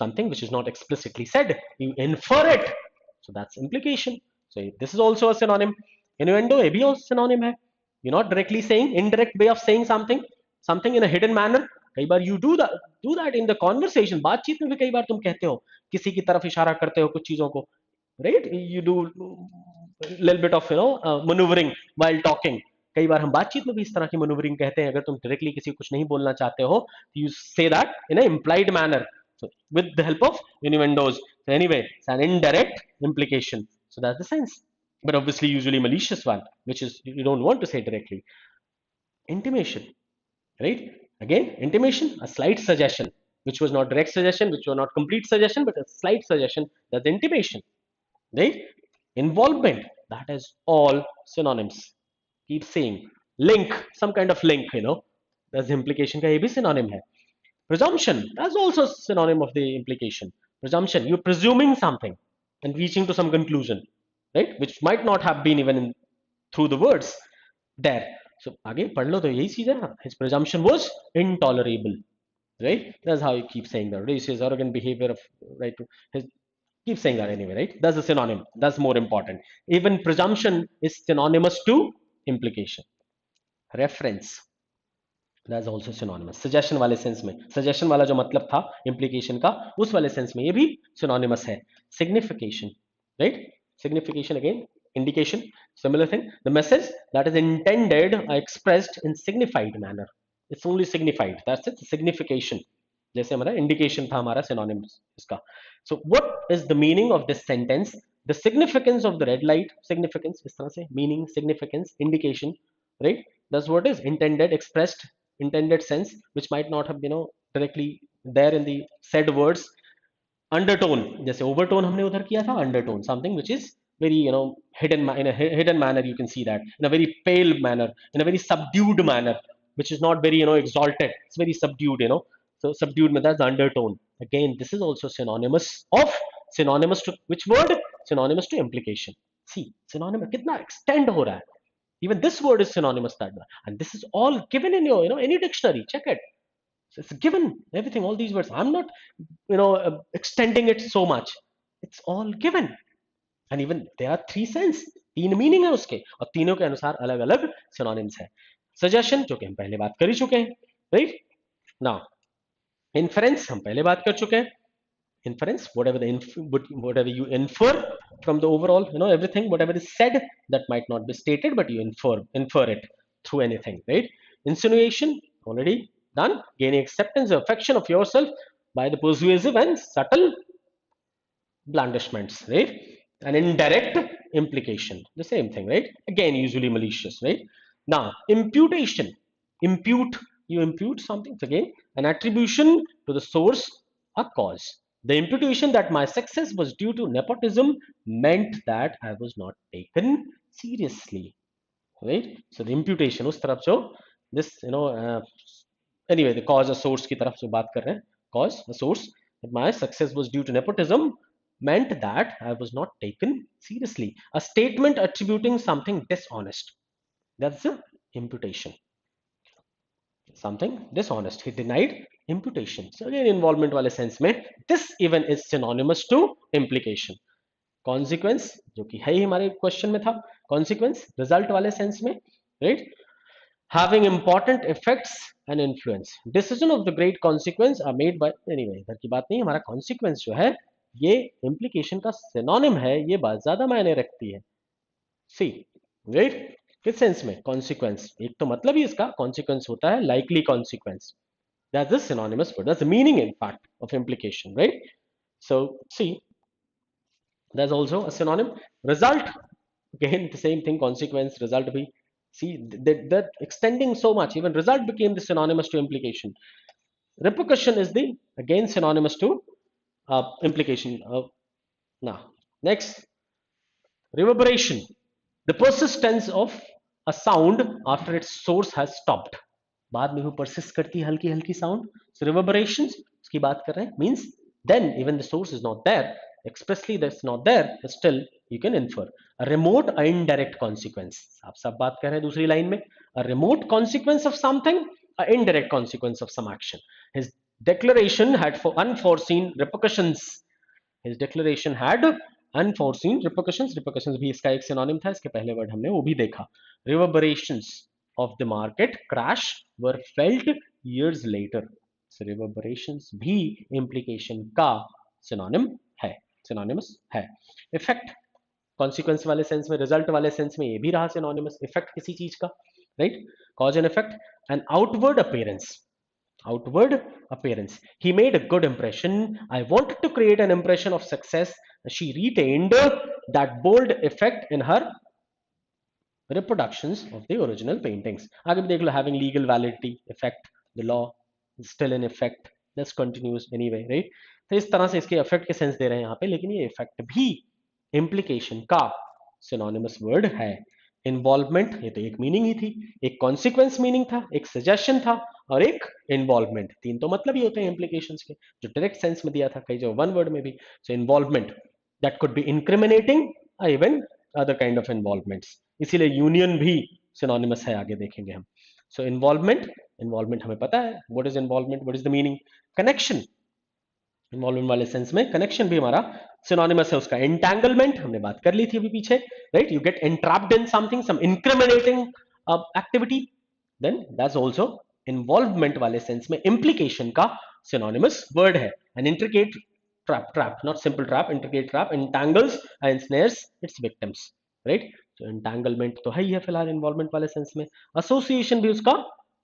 Something which is not explicitly said, you infer it. So that's implication. So this is also a synonym. Innuendo, ये भी synonym है. You're not directly saying, indirect way of saying something in a hidden manner. कई बार you do that in the conversation. बातचीत में भी कई बार तुम कहते हो, किसी की तरफ इशारा करते हो कुछ चीजों को, right? You do little bit of maneuvering while talking. कई बार हम बातचीत में भी इस तरह की maneuvering कहते हैं. अगर तुम directly किसी को कुछ नहीं बोलना चाहते हो, you say that in an implied manner. So with the help of innuendos. So anyway, it's an indirect implication. So that's the sense. But obviously usually malicious one, which is you don't want to say directly. Intimation, right? Again, intimation, a slight suggestion, which was not direct suggestion, which was not complete suggestion, but a slight suggestion. That's intimation, right? Involvement, that is all synonyms. Keep saying. Link, some kind of link, that's the implication का ये भी synonym है. Presumption, that's also synonym of the implication. Presumption, you're presuming something and reaching to some conclusion, right? Which might not have been even through the words there. So आगे पढ़ लो तो यही चीज है ना. His presumption was intolerable, right? That's how you keep saying that. Racist, arrogant behavior of, right? His, keep saying that anyway, right? That's a synonym. That's more important. Even presumption is synonymous to implication. Reference, that's also synonymous. Suggestion वाले sense में, suggestion वाला जो मतलब था implication का, उस वाले sense में ये भी synonymous है. Signification, right? Signification again, indication, similar thing. The message that is intended or expressed in signified manner. It's only signified. That's it. Signification. जैसे हमारा इंडिकेशन था हमारा सिनोनिम्स इसका. So what is the meaning of this sentence? The significance of the red light, significance इस तरह से, meaning, significance, indication, right? That's what is intended, expressed, intended sense which might not have directly there in the said words. Undertone, जैसे overtone हमने उधर किया था, undertone something which is very hidden, in a hidden manner, you can see that in a very pale manner, in a very subdued manner, which is not very exalted, it's very subdued, so subdued means that's the undertone. Again, this is also synonymous to which word? Synonymous to implication. See, synonymous कितना extend हो रहा है. Even this word is synonymous that way. And this is all given in your any dictionary, check it. So it's given, everything, all these words. I'm not extending it so much, it's all given. And even there are three sense, तीन meaning है उसके, और तीनों के अनुसार अलग अलग synonyms है. सजेशन जो कि हम पहले बात कर ही चुके हैं, राइट? नाउ इन्फरेंस हम पहले बात कर चुके हैं. Inference, whatever you infer from the overall, everything, whatever is said that might not be stated, but you infer it through anything, right? Insinuation, already done. Gaining acceptance or affection of yourself by the persuasive and subtle blandishments, right? An indirect implication, the same thing, right? Again, usually malicious, right? Now, imputation, impute, you impute something, it's again an attribution to the source, a cause. The imputation that my success was due to nepotism meant that I was not taken seriously, right? So the imputation उस तरफ जो this anyway, the cause or source की तरफ जो बात कर रहे हैं, cause, a source, that my success was due to nepotism meant that I was not taken seriously. A statement attributing something dishonest, that's the imputation. Something dishonest, he denied imputation. So again, involvement वाले sense में this even is synonymous to implication. Consequence, जो कि है ही हमारे question में था, consequence result वाले sense में, right? Having important effects and influence. Decision of the great consequence are made by, anyway इधर की बात नहीं, हमारा consequence जो है ये implication का synonym है, ये बात ज्यादा मायने रखती है. See, right? किस सेंस में? consequence, एक तो मतलब ही इसका consequence होता है likely consequence. That's the synonymous word, that's the meaning in fact of implication, right? So see, there's also a synonym. Result, again the same thing, consequence, result bhi. See, that extending so much, even result became the synonymous to implication. Repercussion is the again synonymous to implication. Now, next, reverberation, the persistence of a sound after its source has stopped. बाद में वो persist करती है हल्की हल्की sound. So reverberations उसकी बात कर रहे हैं, means then even the source is not there, expressly that's not there, but still you can infer. A remote indirect consequence, आप सब बात कर रहे हैं दूसरी लाइन में. A remote consequence of something, an indirect consequence of some action. His declaration had for unforeseen repercussions. His declaration had unforeseen repercussions. Repercussions भी इसका एक synonym था, इसके पहले word हमने वो भी देखा. Reverberations of the market crash were felt years later. So reverberations भी implication का synonym है, synonymous है. Effect, consequence वाले sense में, result वाले sense में ये भी रहा synonymous. Effect किसी चीज का, right? Cause and effect. An outward appearance, outward appearance. He made a good impression. I wanted to create an impression of success. She retained that bold effect in her reproductions of the original paintings. आगे भी देख लो, having legal validity, effect, the law is still in effect, this continues anyway, right? तो इस तरह से इसके effect के sense दे रहे हैं यहाँ पे, लेकिन ये effect भी implication का synonymous word है. Involvement, ये तो एक meaning ही थी, एक consequence meaning था, एक suggestion था, और एक involvement. तीन तो मतलब ही होते हैं implications के, जो direct sense में दिया था, कई जो one word में भी. So involvement, that could be incriminating or even other kind of involvements. इसीलिए यूनियन भी सिनोनिमस है, आगे देखेंगे हम. सो इन्वॉल्वमेंट, इन्वॉल्वमेंट हमें पता है what is involvement, what is the meaning. Connection, involvement वाले सेंस में कनेक्शन भी हमारा सिनोनिमस है उसका. एंटैंगलमेंट हमने बात कर ली थी अभी पीछे, right? You get entrapped in something, some incriminating activity, then that's also involvement वाले सेंस में implication का सिनोनिमस वर्ड है. An intricate trap, not simple trap, intricate trap, entangles and ensnares its victims, right? So entanglement तो है ही है फिलहाल involvement वाले sense में. association भी उसका,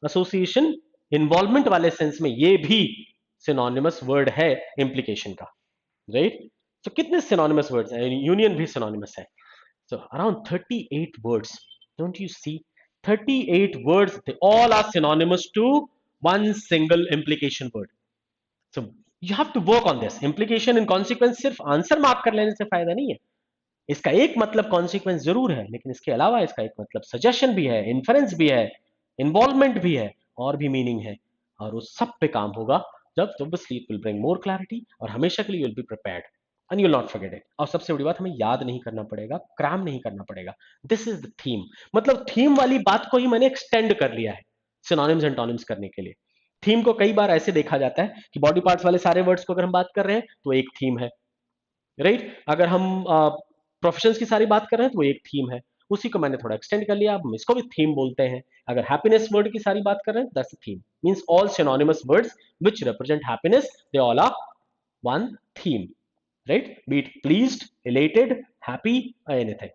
association involvement वाले सेंस में ये भी सिनोनिमस वर्ड है implication का, राइट? तो कितने सिनोनिमस वर्ड्स हैं? यूनियन भी सिनोनिमस है. So around 38 words. Don't you see? 38 words, they all are synonymous to one single implication word. So you have to work on this. Implication and consequence सिर्फ answer mark कर लेने से फायदा नहीं है. इसका एक मतलब कॉन्सिक्वेंस जरूर है, लेकिन इसके अलावा इसका एक मतलब सजेशन भी है, इन्फरेंस भी है, इन्वॉल्वमेंट भी है, और भी मीनिंग है. और उस सब पे काम होगा जब obviously it will bring more clarity, और हमेशा के लिए you will be prepared and you will not forget it. और सबसे बड़ी बात, हमें याद नहीं करना पड़ेगा, क्रैम नहीं करना पड़ेगा. This is the theme. मतलब थीम वाली बात को ही मैंने एक्सटेंड कर लिया है सिनोनिम्स एंड टोनिम्स करने के लिए. थीम को कई बार ऐसे देखा जाता है कि बॉडी पार्ट्स वाले सारे वर्ड्स को अगर हम बात कर रहे हैं तो एक थीम है, राइट? अगर हम प्रोफेशंस की सारी बात कर रहे हैं तो वो एक थीम है. उसी को मैंने थोड़ा एक्सटेंड कर लिया, अब हम इसको भी थीम बोलते हैं. अगर हैप्पीनेस वर्ड की सारी बात कर रहे हैं, that's a theme. Means all synonymous words which represent happiness, they all are one theme, right? Be it pleased, elated, happy, or anything.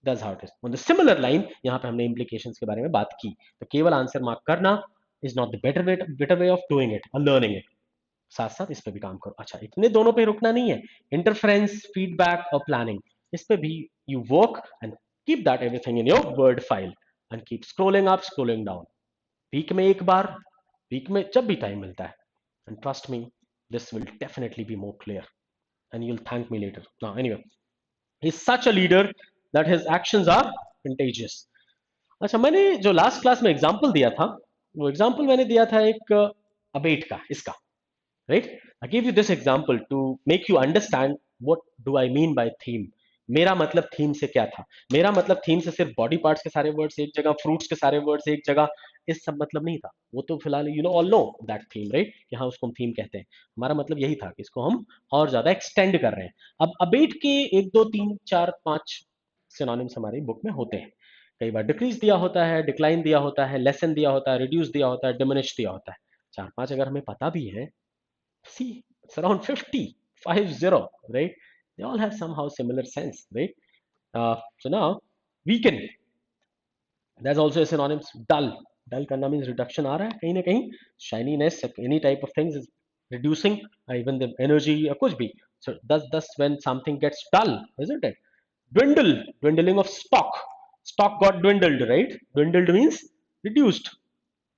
That's how it is. On the similar line, यहाँ पे हमने implications के बारे में बात की. तो केवल आंसर मार्क करना is not the better way of doing it or learning it. साथ साथ इस पे भी काम करो. अच्छा, इतने दोनों पे रुकना नहीं है. इंटरफेरेंस, फीडबैक और प्लानिंग, इस पे भी you work and keep that everything in your word file and keep scrolling up, scrolling down. Week में एक बार, वीक में जब भी टाइम मिलता है. And trust me, this will definitely be more clear and you'll thank me later. Now, anyway, he's such a leader that his actions are contagious. अच्छा, मैंने जो लास्ट क्लास में एग्जांपल दिया था, वो एग्जांपल मैंने दिया था एक अबेट का, इसका, right? I give you this example to make you understand what do I mean by theme. मेरा मतलब थीम से क्या था? मेरा मतलब थीम से सिर्फ बॉडी पार्ट्स के सारे वर्ड्स एक जगह, फ्रूट्स के सारे वर्ड्स एक जगह, इस सब मतलब नहीं था. वो तो फिलहाल you know all know that theme, right? कि हाँ, उसको हम थीम कहते हैं. हमारा मतलब यही था कि इसको हम और ज्यादा एक्सटेंड कर रहे हैं. अब अबेट के एक दो तीन चार पांच सिनोनिम्स हमारी बुक में होते हैं. कई बार डिक्रीज दिया होता है, डिक्लाइन दिया होता है, लेसन दिया होता है, रिड्यूस दिया होता है, डिमिनिश दिया होता है. चार पांच अगर हमें पता भी है, see, it's around 50, 50, right? They all have somehow similar sense, right? So now, weaken. That's also a synonym. Dull. Dull करना means reduction आ रहा है कहीं ना कहीं. Shininess, any type of things is reducing, even the energy या कुछ भी. So thus when something gets dull, isn't it? Dwindle, dwindling of stock. Stock got dwindled, right? Dwindled means reduced.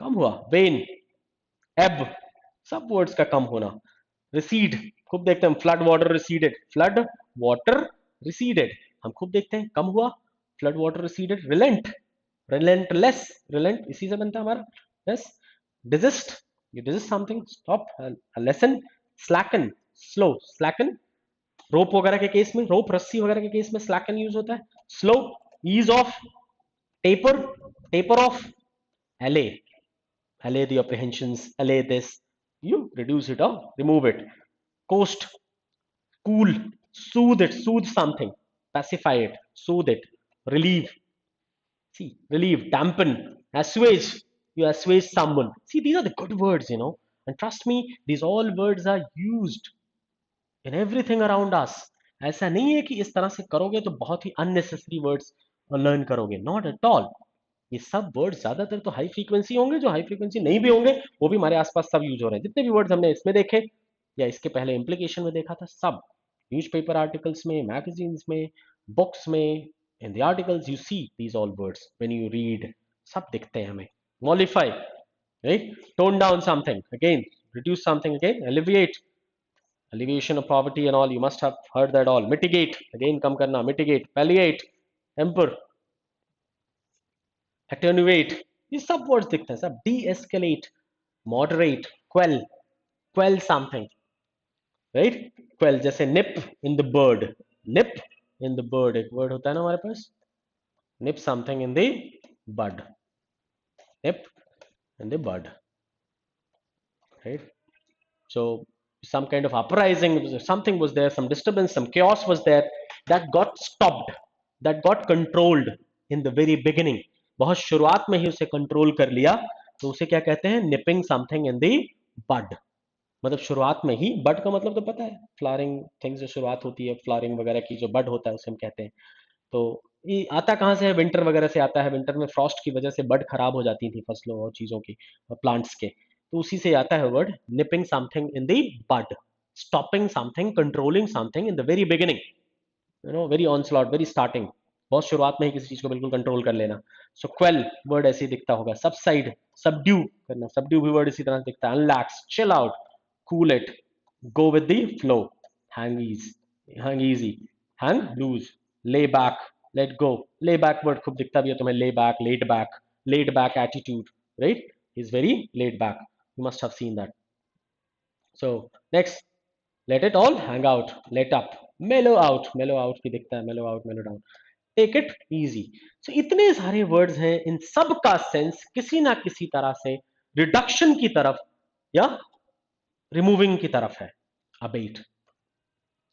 कम हुआ. Wane, ebb, सब words का कम होना. Recede, खूब देखते हैं. Flood water receded, flood water receded, हम खूब देखते हैं. कम हुआ, flood water receded. Relent, relentless, relent इसी से बनता है हमारा. Yes. Desist, you desist something, stop. Lessen, slacken, slow, slacken. Rope वगैरह के केस में, रोप रस्सी वगैरह के केस में स्लैकन यूज होता है. Slow, ease off. Taper, taper off. Allay, allay the apprehensions, allay this, you reduce it or remove it. Coast, cool, soothe it, soothe something, pacify it, soothe it. Relieve, see, relieve, dampen, assuage, you assuage someone. See, these are the good words, you know, and trust me, these all words are used in everything around us. ऐसा नहीं है कि इस तरह से करोगे तो बहुत ही अननेसेसरी वर्ड्स लर्न करोगे. Not at all. ये सब वर्ड ज्यादातर तो हाई फ्रीक्वेंसी होंगे, जो हाई फ्रीक्वेंसी नहीं भी होंगे वो भी हमारे आसपास सब यूज हो रहे हैं. जितने भी वर्ड्स हमने इसमें देखे या इसके पहले इम्प्लीकेशन में देखा था, सब न्यूज़पेपर आर्टिकल्स में, मैगजीन्स में, बुक्स में, in the articles you see these all words when you read. सब दिखते हैं हमें. Modify, right? Tone down something, again reduce something, again alleviate, alleviation of poverty and all, you must have heard that all. Mitigate, again come karna, mitigate. Palliate, temper, attenuate, ये सब words दिखते हैं. सब. de-escalate, moderate, quell, quell something, right? Quell, जैसे nip in the bird, nip in the bird, एक word होता है ना हमारे पास, nip something in the bud, nip in the bud, right? So some kind of uprising, something was there, some disturbance, some chaos was there, that got stopped, that got controlled in the very beginning. बहुत शुरुआत में ही उसे control कर लिया, तो उसे क्या कहते हैं? निपिंग समथिंग इन दी बड. मतलब शुरुआत में ही. बड का मतलब तो पता है, फ्लावरिंग थिंग्स जो शुरुआत होती है, फ्लावरिंग वगैरह की जो बड होता है उसे हम कहते हैं. तो ये आता कहाँ से है? विंटर वगैरह से आता है. विंटर में फ्रॉस्ट की वजह से बड खराब हो जाती थी फसलों और चीज़ों की, प्लांट्स के. तो उसी से आता है word nipping something in the bud, stopping something, controlling something in the very beginning, very onslaught, very starting, बहुत शुरुआत में ही किसी चीज को बिल्कुल कंट्रोल कर लेना। सो क्वेल वर्ड ऐसे ही दिखता होगा, सबसाइड, सबड्यू करना, सबड्यू भी वर्ड इसी तरह से दिखता है, unlax, chill out, cool it, go with the flow, hang ease, hang easy, hang loose, lay back, let go, lay back word खूब दिखता भी है तुम्हें, lay back, laid back attitude, right, is very laid back, you must have seen that. So next, let it all hang out, let up, mellow out भी दिखता है, mellow out, mellow down, take it easy। so इतने सारे words हैं, इन सब का sense किसी ना किसी तरह से रिडक्शन की तरफ या रिमूविंग की तरफ है। abate,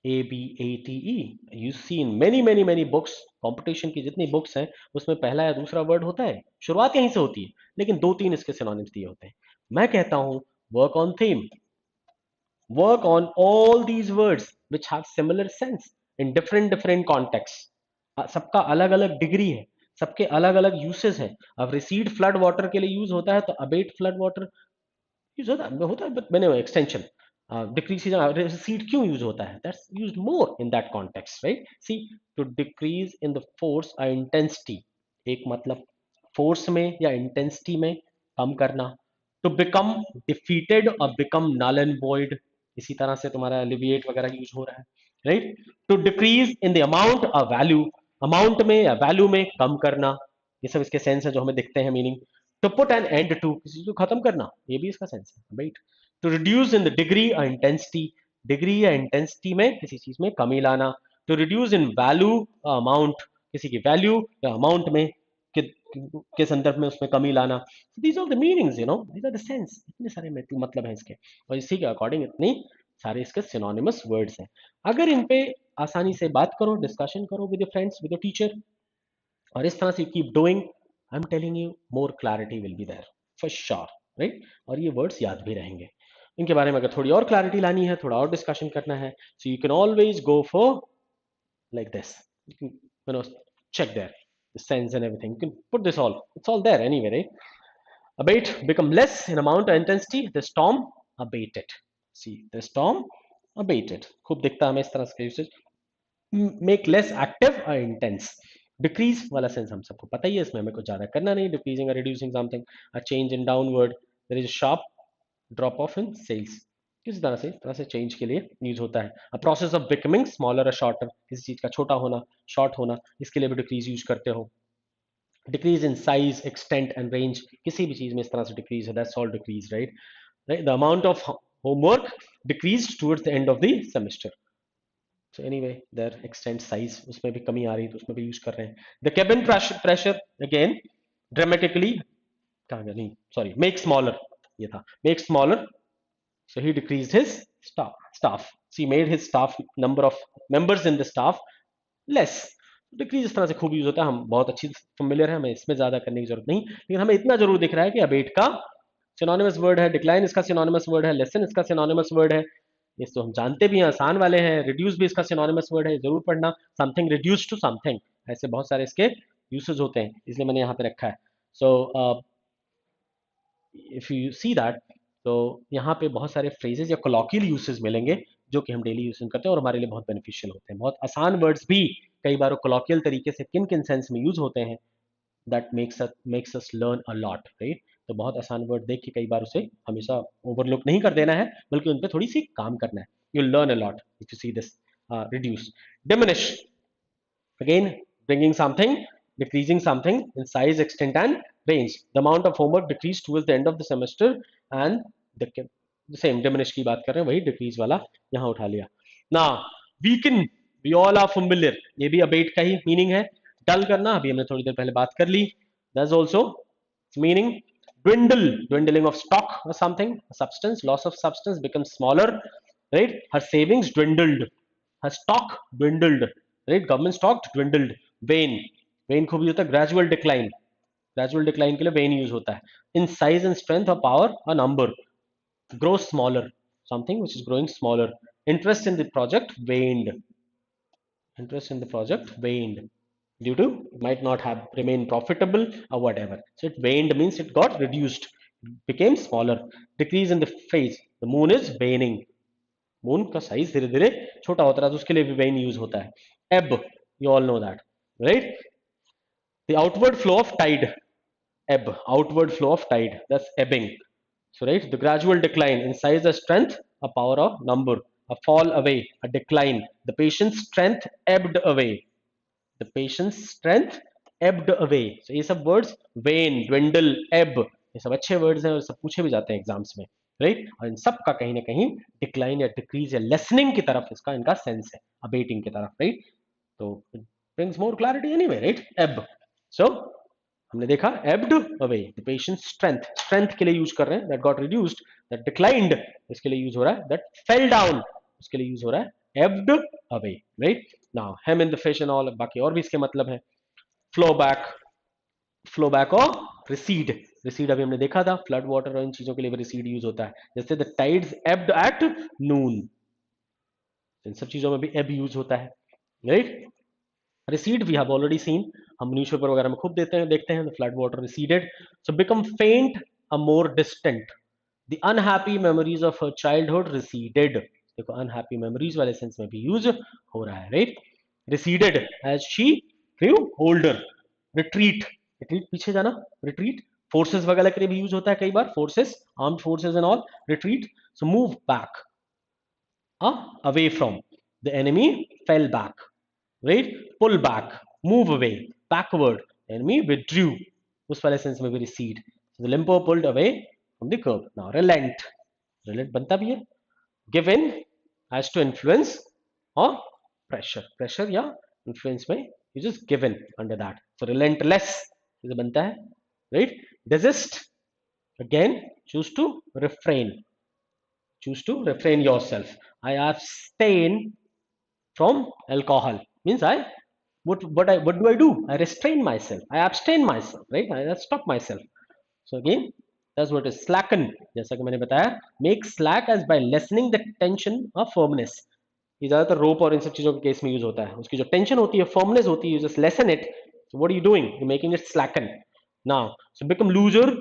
ABATE, you see in many books, competition की जितनी बुक्स हैं उसमें पहला या दूसरा वर्ड होता है, शुरुआत यहीं से होती है, लेकिन दो तीन इसके सिनोनिम्स दिए होते हैं। मैं कहता हूं work on theme, work on all these words which have similar sense in different contexts। सबका अलग अलग डिग्री है, सबके अलग अलग यूसेस हैं। अब रिसीड फ्लड वाटर के लिए यूज होता है, तो अबेट फ्लड वाटर यूज होता है बट मैंने एक्सटेंशन, डिक्रीज रिसीड क्यों यूज होता है, that's used more in that context, right. See, to decrease in the force और इंटेंसिटी, एक मतलब फोर्स में या इंटेंसिटी में कम करना। टू बिकम डिफीटेड और बिकम नल एंड वॉइड, इसी तरह से तुम्हारा एलिविएट वगैरह यूज हो रहा है, right. To decrease in the amount और वैल्यू, अमाउंट में या वैल्यू में कम करना, ये सब इसके सेंस है जो हमें दिखते हैं meaning. To put an end to, किसी चीज को खत्म करना, ये भी इसका सेंस है, right. To reduce in the degree और इंटेंसिटी, डिग्री या इंटेंसिटी में किसी चीज में कमी लाना। To reduce in value amount, किसी की वैल्यू या अमाउंट में के संदर्भ में उसमें कमी लाना। These are the meanings, these are the sense, इतने सारे मतलब हैं इसके, और इसी के अकॉर्डिंग इतनी सारे इसके सिनोनिमस वर्ड्स हैं। अगर इन पे आसानी से बात करो, डिस्कशन करो with your friends, with your teacher, और इस तरह से keep doing, I am telling you more clarity will be there for sure, right. और ये वर्ड्स याद भी रहेंगे। इनके बारे में अगर थोड़ी और क्लैरिटी लानी है, थोड़ा और डिस्कशन करना है, सो you can always go for like this, you can, check there the sense and everything, you can put this all, it's all there anyway, right? Abate, become less in amount or intensity, the storm abated, see, the storm abated, खूब दिखता है हमें इस तरह से usage. Make less active और intense, decrease वाला sense हम सबको पता ही है, इसमें हमें कुछ ज्यादा करना नहीं, डिक्रीजिंग और reducing something, a change in downward, there is a sharp drop of in sales, किसी तरह से चेंज के लिए यूज होता है। A process of becoming smaller और शॉर्टर, किसी चीज का छोटा होना, शॉर्ट होना, इसके लिए भी डिक्रीज यूज करते हो। Decrease in size, extent and range, किसी भी चीज में इस तरह से डिक्रीज है, that's all decrease, right. Right, the amount of homework decrease towards the end of the semester, so anyway their extent size, उसमें भी कमी आ रही है तो उसमें भी यूज कर रहे हैं। The cabin pressure again dramatically, कहाँ गया, नहीं सॉरी, मेक स्मॉलर, ये था make smaller, so he decreased his staff, so he made his staff, number of members in the staff less, decrease इस तरह से खूब यूज होता है, हम बहुत अच्छी फेमिलियर है, हमें इसमें ज्यादा करने की जरूरत नहीं, लेकिन हमें इतना जरूर दिख रहा है कि अबेट का सिनोनिमस वर्ड है, डिक्लाइन इसका सिनोनिमस वर्ड है, लेसन इसका सिनोनिमस वर्ड है, इस तो हम जानते भी हैं, आसान वाले हैं। रिड्यूस भी इसका सिनोनिमस वर्ड है, जरूर पढ़ना, समथिंग रिड्यूस टू समथिंग, ऐसे बहुत सारे इसके यूसेज होते हैं, इसलिए मैंने यहाँ पे रखा है। So if you see that, तो यहाँ पे बहुत सारे फ्रेजेस या कोलॉकियल यूसेज मिलेंगे जो कि हम डेली यूज करते हैं और हमारे लिए बहुत बेनिफिशियल होते हैं। बहुत आसान वर्ड्स भी कई बार कोलॉकियल तरीके से किन किन सेंस में यूज होते हैं, that makes us learn a lot, right. तो बहुत आसान वर्ड देख के कई बार उसे हमेशा ओवरलुक नहीं कर देना है, बल्कि उन पे थोड़ी सी काम करना है। You learn a lot if you see this. Reduce, diminish, again bringing something, decreasing something in size, extent and range, the amount of homework decreased towards the end of the semester, and the same diminish की बात कर रहे हैं, वही decrease वाला यहाँ उठा लिया ना। weaken, we all are familiar, ये भी abate का ही meaning है, dull करना, अभी हमने थोड़ी देर पहले बात कर ली, that's also its meaning। dwindle, dwindling of stock or something, substance, loss of substance, becomes smaller, right, her savings dwindled, her stock dwindled, right, government stock dwindled। wane, wane खूब use होता है, ग्रेजुअल डिक्लाइन, ग्रेजुअल डिक्लाइन के लिए when use होता है। In size and strength और power और number, grow smaller, something which is growing smaller. Interest in the project waned, interest in the project waned due to it might not have remained profitable or whatever, so it waned means it got reduced, became smaller. Decrease in the phase, the moon is waning. Moon का size धीरे धीरे छोटा होता रहा, तो उसके लिए भी वेन यूज होता है. Ebb, you all know that, right. The outward flow of tide, ebb, outward flow of tide, that's ebbing. So right, the gradual decline in size or strength, a power of number, a fall away, a decline, the patient's strength ebbed away, the patient's strength ebbed away. So ये सब words, wane, dwindle, ebb, ये सब अच्छे words हैं और सब पूछे भी जाते हैं एग्जाम्स में, राइट. और इन सब का कहीं ना कहीं डिक्लाइन या डिक्रीज या लेसनिंग की तरफ इसका इनका सेंस है, अबेटिंग की तरफ, राइट. तो it brings more clarity anyway, right? ebb. So हमने देखा ebbed away, the patient's strength, strength के लिए यूज कर रहे हैं, that got reduced, that declined, इसके लिए यूज हो रहा है that fell down, उसके लिए यूज हो रहा है ebbed away, right. Now hem in the fish and all, बाकी और भी इसके मतलब है. flow back, फ्लो बैक और रिसीड. रिसीड अभी हमने देखा था, फ्लड वाटर और इन चीजों के लिए भी रिसीड यूज होता है, जैसे the tides ebbed at noon, इन सब चीजों में भी एब यूज होता है, right. Recede we have already seen, हम न्यूज़पेपर वगैरह में खूब देते हैं, देखते हैं. The flood water receded, so become faint, a more distant. The unhappy memories of her childhood receded, देखो अनहैप्पी मेमोरीज वाले सेंस में भी यूज हो रहा है, right. Receded as she grew older. Retreat, retreat पीछे जाना, रिट्रीट. फोर्सेस वगैरह के लिए भी यूज होता है कई बार, forces, armed forces and all, retreat. So move back, away from, the enemy fell back, right. Pull back, move away, backward, enemy withdrew, उस वाले सेंस में भी recede. So the limbo pulled away from the curb. Now relent, relent बनता भी है, give in as to influence or pressure, pressure या influence में you just give in under that. So relentless इसे बनता है, right. Desist, again choose to refrain, choose to refrain yourself. I abstain from alcohol, means I, what do I do? I restrain myself, I abstain myself, right. I stop myself. So again, that's what is slacken, जैसा कि मैंने बताया, make slack as by lessening the tension of firmness. ये ज्यादातर रोप और इन सब चीजों के केस में यूज होता है, उसकी जो टेंशन होती है, फर्मनेस होती है, you just lessen it. So what are you doing, you making it slacken. Now so become looser,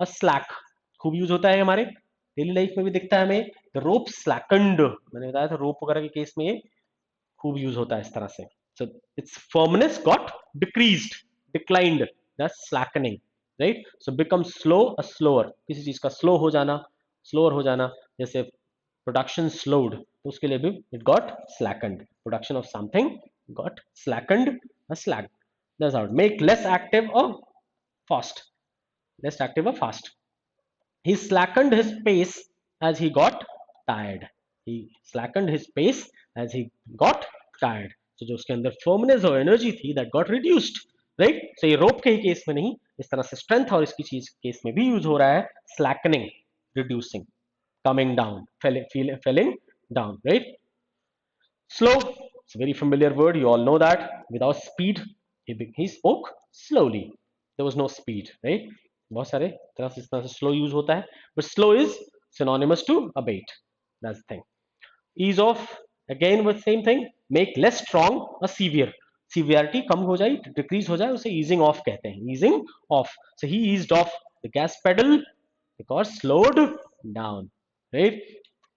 a slack, खूब यूज होता है हमारे डेली लाइफ में भी दिखता है हमें. द रोप स्लैकंड, मैंने बताया था रोप वगैरह के केस में ये खूब यूज होता है इस तरह से. So it's firmness got decreased, declined, that's slackening, right. So become slow, a slower, किसी चीज का स्लो हो जाना, स्लोअर हो जाना, जैसे प्रोडक्शन स्लोड, तो उसके लिए भी it got slackened, production of something got slackened, slack. That's how. Make less active और फास्ट, लेस एक्टिव और fast. He slackened his pace as he got tired. He slackened his pace as he got tired. So जो उसके अंदर firmness और energy थी, that got reduced, right? So ये rope के ही case में नहीं, इस तरह से strength और इसकी चीज केस में भी यूज हो रहा है, slackening, reducing, coming down, falling down, right? Slow, it's a very familiar word, you all know that. Without speed, he spoke slowly. There was no speed, right? बहुत सारे तरह से इस तरह से स्लो यूज होता है, but slow is synonymous to abate. That's the thing. Ease off, again with same thing. Make less strong or severe. Severity कम हो जाए, decrease हो जाए, उसे easing off कहते हैं. Easing off. So he eased off the gas pedal because slowed down, right?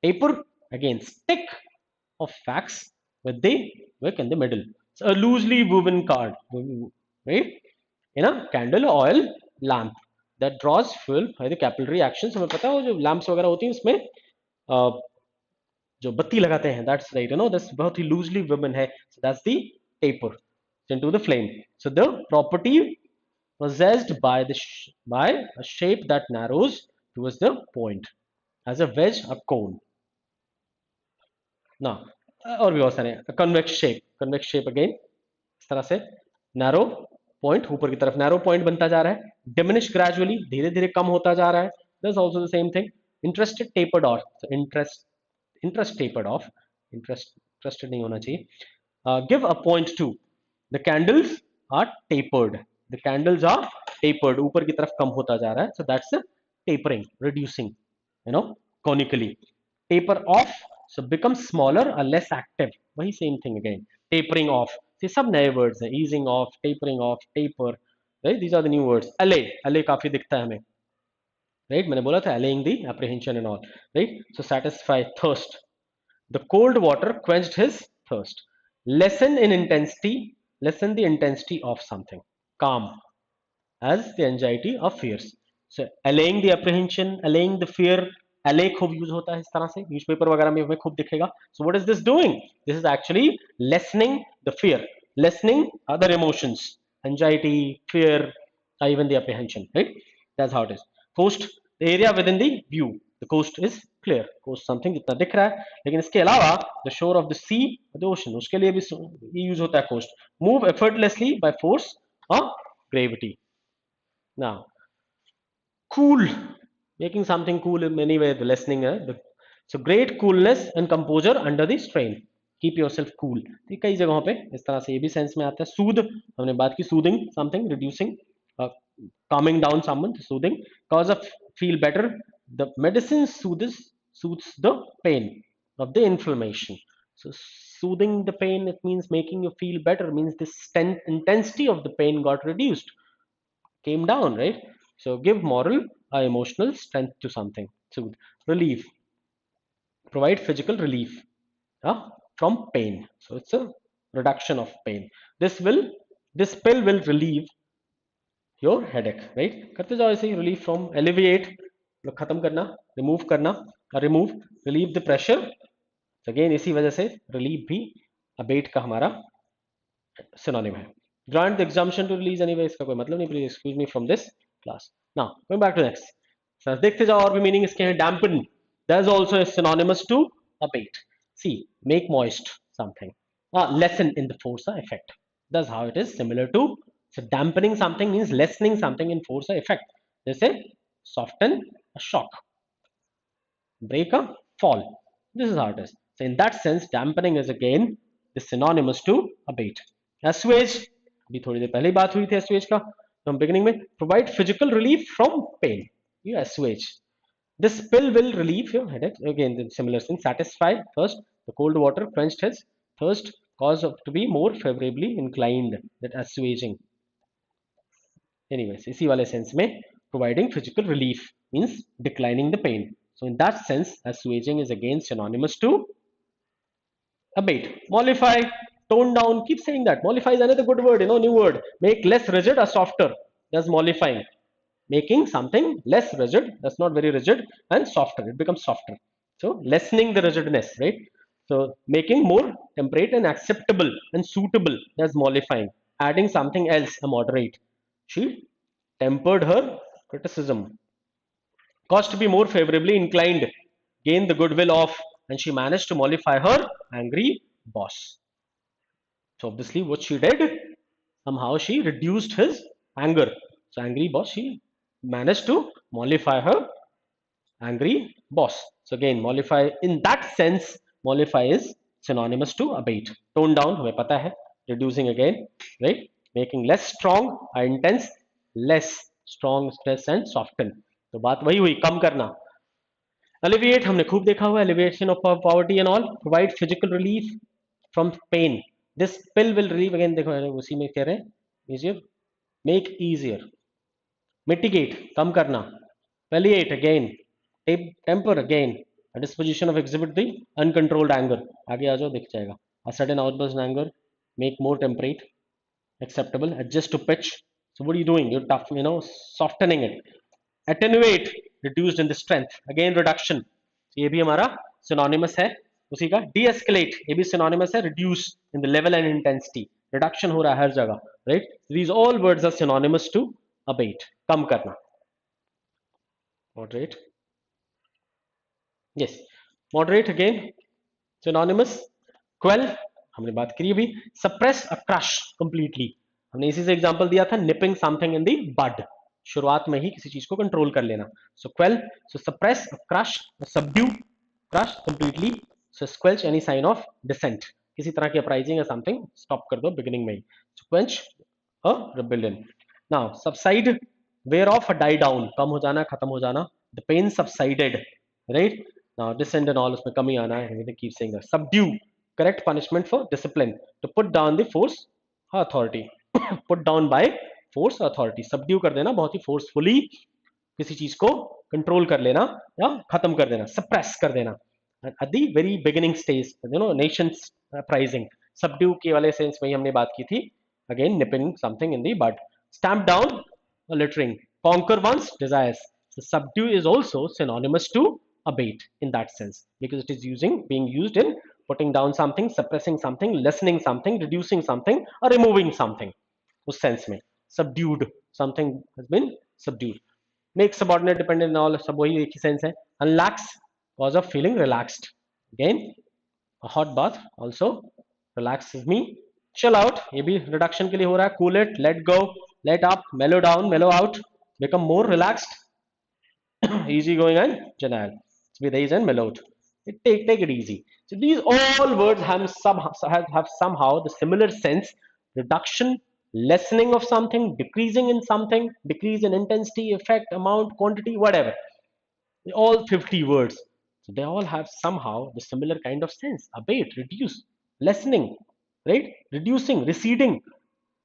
Taper, again stick of facts with the wick in the middle. So a loosely woven card, right? In a candle oil lamp that draws fuel by the capillary action. हमें पता है वो जो lamps वगैरह होती हैं उसमें जो बत्ती लगाते हैं, that's right, you know, that's बहुत ही loosely woven है. So that's the taper into the flame. So the property possessed by by a shape that narrows towards the point as a wedge, a cone. ना और भी बहुत सारे. Convex shape again इस तरह से, नैरो पॉइंट, ऊपर की तरफ नैरो पॉइंट बनता जा रहा है, डिमिनिश ग्रेजुअली, धीरे धीरे कम होता जा रहा है. That's also the same thing. Interested tapered off, interest tapered off, interested नहीं होना चाहिए. Give a point to, the candles are tapered, the candles are tapered, ऊपर की तरफ कम होता जा रहा है. So that's tapering, reducing, you know, conically. Taper off, so become smaller or less active, वही same thing again. Tapering off, ये सब नए words हैं, easing off, tapering off, taper, right? These are the new words. Allay, allay काफी दिखता है हमें, right, मैंने बोला था allaying the apprehension and all, right? So satisfy thirst. The cold water quenched his thirst. Lessen in intensity, lessen the intensity of something. Calm as the anxiety of fears. So allaying the apprehension, allaying the fear, allay खूब use होता है इस तरह से, newspaper वगैरह में हमें खूब दिखेगा. So what is this doing? This is actually lessening the fear, lessening other emotions, anxiety, fear, even the apprehension, right? That's how it is. Coast, the area within the view, the coast is clear. Coast something जितना दिख रहा है, लेकिन इसके अलावा the shore of the sea, the ocean, उसके लिए भी ये यूज होता है coast. Move effortlessly by force of gravity. Now, cool, making something cool in many ways, lessening so great coolness and composure under the strain. Keep yourself cool. तो कई जगहों पे इस तरह से ये भी सेंस में आता है. Soothe, हमने बात की soothing something, reducing, uh, calming down someone, soothing. Cause of feel better. The medicine soothes the pain of the inflammation. So soothing the pain, it means making you feel better. Means the intensity of the pain got reduced, came down, right? So give moral or emotional strength to something. Soothe, relief, provide physical relief from pain. So it's a reduction of pain. This will, this pill will relieve your headache, right? करते जाओ ऐसे ही, relief from, alleviate, मतलब खत्म करना, remove करना, remove, relieve the pressure. So again इसी वजह से relieve भी abate का हमारा synonym है. Grant the exemption to release anyway, इसका कोई मतलब नहीं, please excuse me from this class. Now going back to next. So देखते जाओ और भी मीनिंग इसके हैं. Dampen, there's also a synonymous to abate. See, make moist something. Lessen in the force or effect. That's how it is similar to. So dampening something means lessening something in force or effect. They say soften a shock, break a fall. This is how it is. So in that sense, dampening is again the synonymous to abate. Assuage, अभी थोड़ी देर पहले ही बात हुई थी assuage का, तो हम beginning में provide physical relief from pain. You assuage. This pill will relieve your headache. Again, the similar thing. Satisfy first. The cold water quenched his thirst, cause of to be more favorably inclined. That assuaging. Anyways, इसी वाले sense में providing physical relief means declining the pain. So in that sense, assuaging is again synonymous to abate. Mollify, tone down. Keep saying that. Mollify is another good word, new word. Make less rigid or softer. That's mollifying. Making something less rigid, that's not very rigid, and softer. It becomes softer. So lessening the rigidness, right? So making more temperate and acceptable and suitable. That's mollifying. Adding something else, a moderate. She tempered her criticism, caused to be more favorably inclined, gained the goodwill of, and she managed to mollify her angry boss. So obviously, what she did, somehow she reduced his anger. So angry boss, she managed to mollify her angry boss. So again, mollify in that sense, mollify is synonymous to abate. Tone down, हमें पता है. Reducing again, right? Making less strong or intense, less strong, stress and soften. तो बात वही हुई, कम करना. Alleviate, हमने खूब देखा हुआ, alleviation of poverty and all. Provide physical relief from pain. This pill will relieve, again देखो उसी में कह रहे हैं, easier, make easier. Mitigate, कम करना. Palliate, again. Temper, again. A disposition of exhibit the uncontrolled anger. आगे आ जाओ, दिख जाएगा. A sudden outburst in anger, make more temperate, acceptable, adjust to pitch. So what are you doing? You're tough, softening it. Attenuate, reduced in the strength. Again, reduction. So ये भी हमारा synonymous है उसी का. De-escalate, ये भी synonymous है, reduce in the level and intensity. Reduction हो रहा है हर जगह, right? These all words are synonymous to abate, कम करना. Moderate. Yes, moderate again synonymous. Quell, हमने बात करी अभी. Suppress or crush completely, हमने इसी से एग्जांपल दिया था, nipping something in the bud. शुरुआत में ही किसी चीज को कंट्रोल कर लेना. So quell, so suppress, crush, subdue. Crush completely. So squelch any sign of dissent, किसी तरह की uprising या something stop कर दो beginning में ही. So quench a rebellion. Now subside, wear off or die down, कम हो जाना, खत्म हो जाना. The pain subsided, right? Now dissent and all, उसमें कमी आना है. We keep saying that. Subdue, correct punishment for discipline, to put down the force authority. Put down by force authority. Subdue कर देना बहुत ही forcefully किसी चीज को कंट्रोल कर लेना या खत्म कर देना, सप्रेस कर देना। At the very beginning stage, nations prizing, subdue के वाले सेंस में ही हमने बात की थी। Again nipping something in the bud, stamp down, littering, conquer one's desires. So subdue is also synonymous to abate in that sense, because it is being used in putting down something, suppressing something, lessening something, reducing something, or removing something. उस sense में subdued, something has been subdued. Make subordinate dependent and all, सब वही एक ही sense है। Unlax, cause of feeling relaxed. Again, a hot bath also relaxes me. Chill out, ये भी reduction के लिए हो रहा है। Cool it, let go, let up, mellow down, mellow out, become more relaxed, easygoing and genial. With ease and mellowed. Take it easy. So these all words have somehow the similar sense: reduction, lessening of something, decreasing in something, decrease in intensity, effect, amount, quantity, whatever. All 50 words. So they all have somehow the similar kind of sense: abate, reduce, lessening, right? Reducing, receding,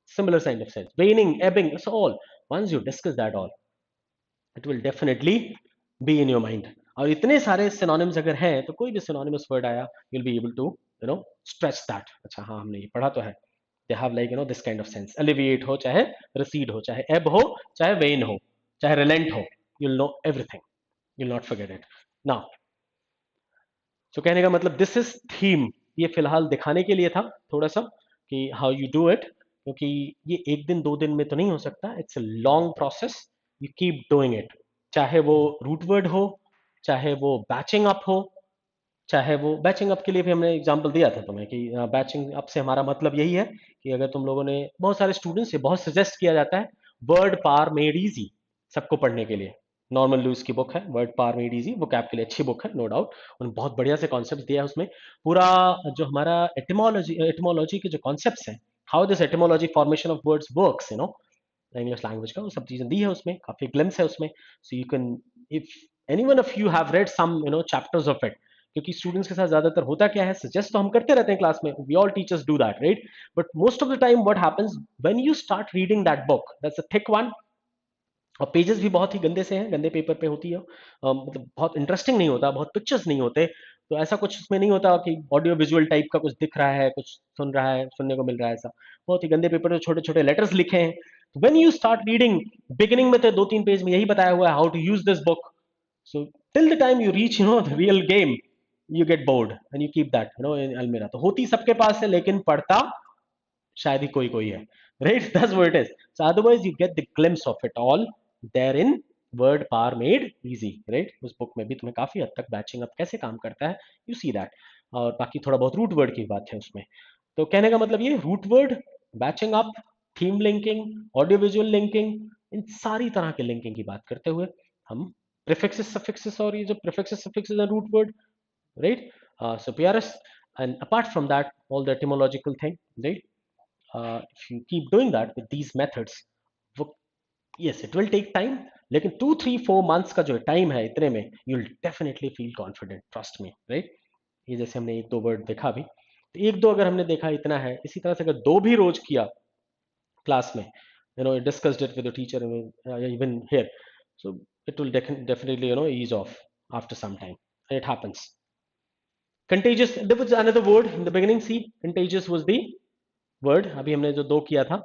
similar kind of sense. Waning, ebbing, so all. Once you discuss that all, it will definitely be in your mind. और इतने सारे synonyms अगर हैं तो कोई भी synonymous word आया, you'll be able to stretch that. अच्छा हाँ, हमने ये पढ़ा तो है. They have like this kind of sense. Alleviate हो, चाहे recede हो, चाहे ebb हो, चाहे wane हो, चाहे relent हो, you'll know everything. You'll not forget it. Now, so कहने का मतलब दिस इज थीम, ये फिलहाल दिखाने के लिए था थोड़ा सा कि हाउ यू डू इट, क्योंकि ये एक दिन दो दिन में तो नहीं हो सकता, it's a long process, you keep doing it. चाहे वो रूट वर्ड हो, चाहे वो बैचिंग अप हो, चाहे वो बैचिंग अप के लिए भी हमने एग्जांपल दिया था तुम्हें कि बैचिंग अप से हमारा मतलब यही है कि अगर तुम लोगों ने, बहुत सारे स्टूडेंट्स से बहुत सजेस्ट किया जाता है वर्ड पार मेड इजी सबको पढ़ने के लिए। नॉर्मल लूज की बुक है वर्ड पार मेड इजी, वो कैप के लिए अच्छी बुक है, नो डाउट। उन्होंने बहुत बढ़िया से कॉन्सेप्ट दिया है उसमें। पूरा जो हमारा एटिमोलॉजी के जो कॉन्सेप्ट हैं, how this etymology formation of words works, English language का, वो सब चीजें दी है उसमें, काफी ग्लिम्स है उसमें। So you can, if any one of you have read some chapters of it, क्योंकि स्टूडेंट्स के साथ ज्यादातर होता क्या है, सजेस्ट तो हम करते रहते हैं क्लास में, we all teachers do that, right? But most of the time what happens when you start reading that book, that's a thick one, और पेजेस भी बहुत ही गंदे से हैं, गंदे पेपर पे होती है, मतलब बहुत इंटरेस्टिंग नहीं होता, बहुत पिक्चर्स नहीं होते, तो ऐसा कुछ उसमें नहीं होता कि ऑडियो विजुअल टाइप का कुछ दिख रहा है, कुछ सुन रहा है, सुनने को मिल रहा है, ऐसा बहुत ही गंदे पेपर में छोटे छोटे लेटर्स लिखे हैं। तो when you start reading, beginning में तो दो तीन पेज में यही बताया हुआ है how to use this book, so till the time you reach the real game, you get bored and you keep that in almira। तो होती सबके पास है लेकिन पढ़ता शायद ही कोई कोई है, right? That's what it is. So otherwise you get the glimpse of it all there in word power made easy, right? उस बुक में भी तुम्हें काफी हद तक बैचिंग अप कैसे काम करता है, you see that। और बाकी थोड़ा बहुत रूट वर्ड की बात है उसमें। तो कहने का मतलब ये root word, batching up, theme linking, audio visual linking, इन सारी तरह के लिंकिंग की बात करते हुए हम प्रीफिक्सेस सफिक्सेस, और ये जो प्रीफिक्सेस सफिक्सेस हैं root word, right? So PRS, and apart from that all the etymological thing, right? If you keep doing that with these methods, yes it will take time, लेकिन 2 3 4 months का जो time है इतने में you'll definitely feel confident, trust me, right? ये जैसे हमने एक दो वर्ड देखा अभी, तो एक दो अगर हमने देखा इतना है, इसी तरह से अगर दो भी रोज किया क्लास में, discussed it with the teacher, even here, so it will definitely ease off after some time, and it happens। Contagious, there was another word in the beginning, see, contagious was the word, अभी हमने जो दो किया था,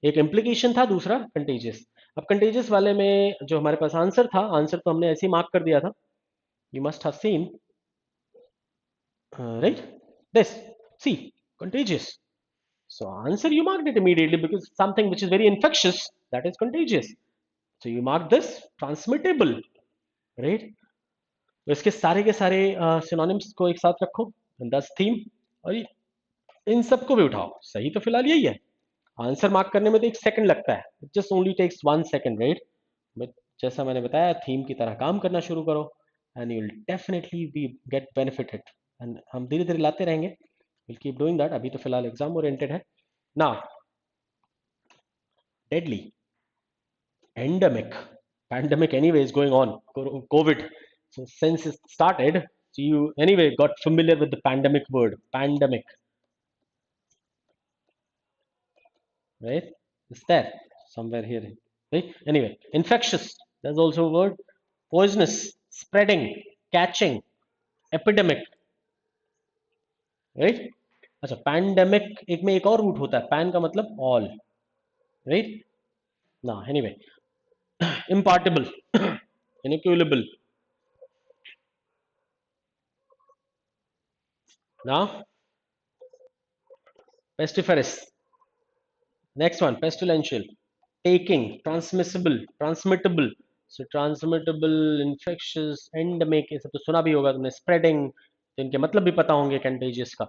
एक implication था, दूसरा contagious। अब contagious वाले में जो हमारे पास आंसर था, आंसर तो हमने ऐसे ही मार्क कर दिया था, you must have seen, right? This, see, contagious, so answer you marked it immediately because something which is very infectious, that is contagious, so you mark this transmittable, right? तो इसके सारे के सारे सिनोनिम्स को एक साथ रखो, दस थीम, और इन सबको भी उठाओ, सही तो फिलहाल यही है। आंसर मार्क करने में तो 1 सेकंड लगता है, it just only takes 1 second, right? But जैसा मैंने बताया, थीम की तरह काम करना शुरू करो and you will definitely be get benefited, and हम धीरे धीरे लाते रहेंगे, विल कीप डूइंग दैट। अभी तो फिलहाल एग्जाम ओरिएंटेड है। Now deadly, endemic, pandemic anyway is going on, COVID, so since it started, so you anyway got familiar with the pandemic word, pandemic, right? It's there somewhere here, right? Anyway, infectious, there's also a word, poisonous, spreading, catching, epidemic, right. अच्छा, pandemic एक में एक और root होता है, pan का मतलब all, right ना. एनीवे, इम्पार्टेबल, इनक्यूलेबल ना. Pestiferous. Next one, pestilential. Taking, transmissible, transmittable. So transmittable, infectious, endemic, ये सब तो सुना भी होगा तुमने. स्प्रेडिंग, तो इनके मतलब भी पता होंगे कंटेजियस का.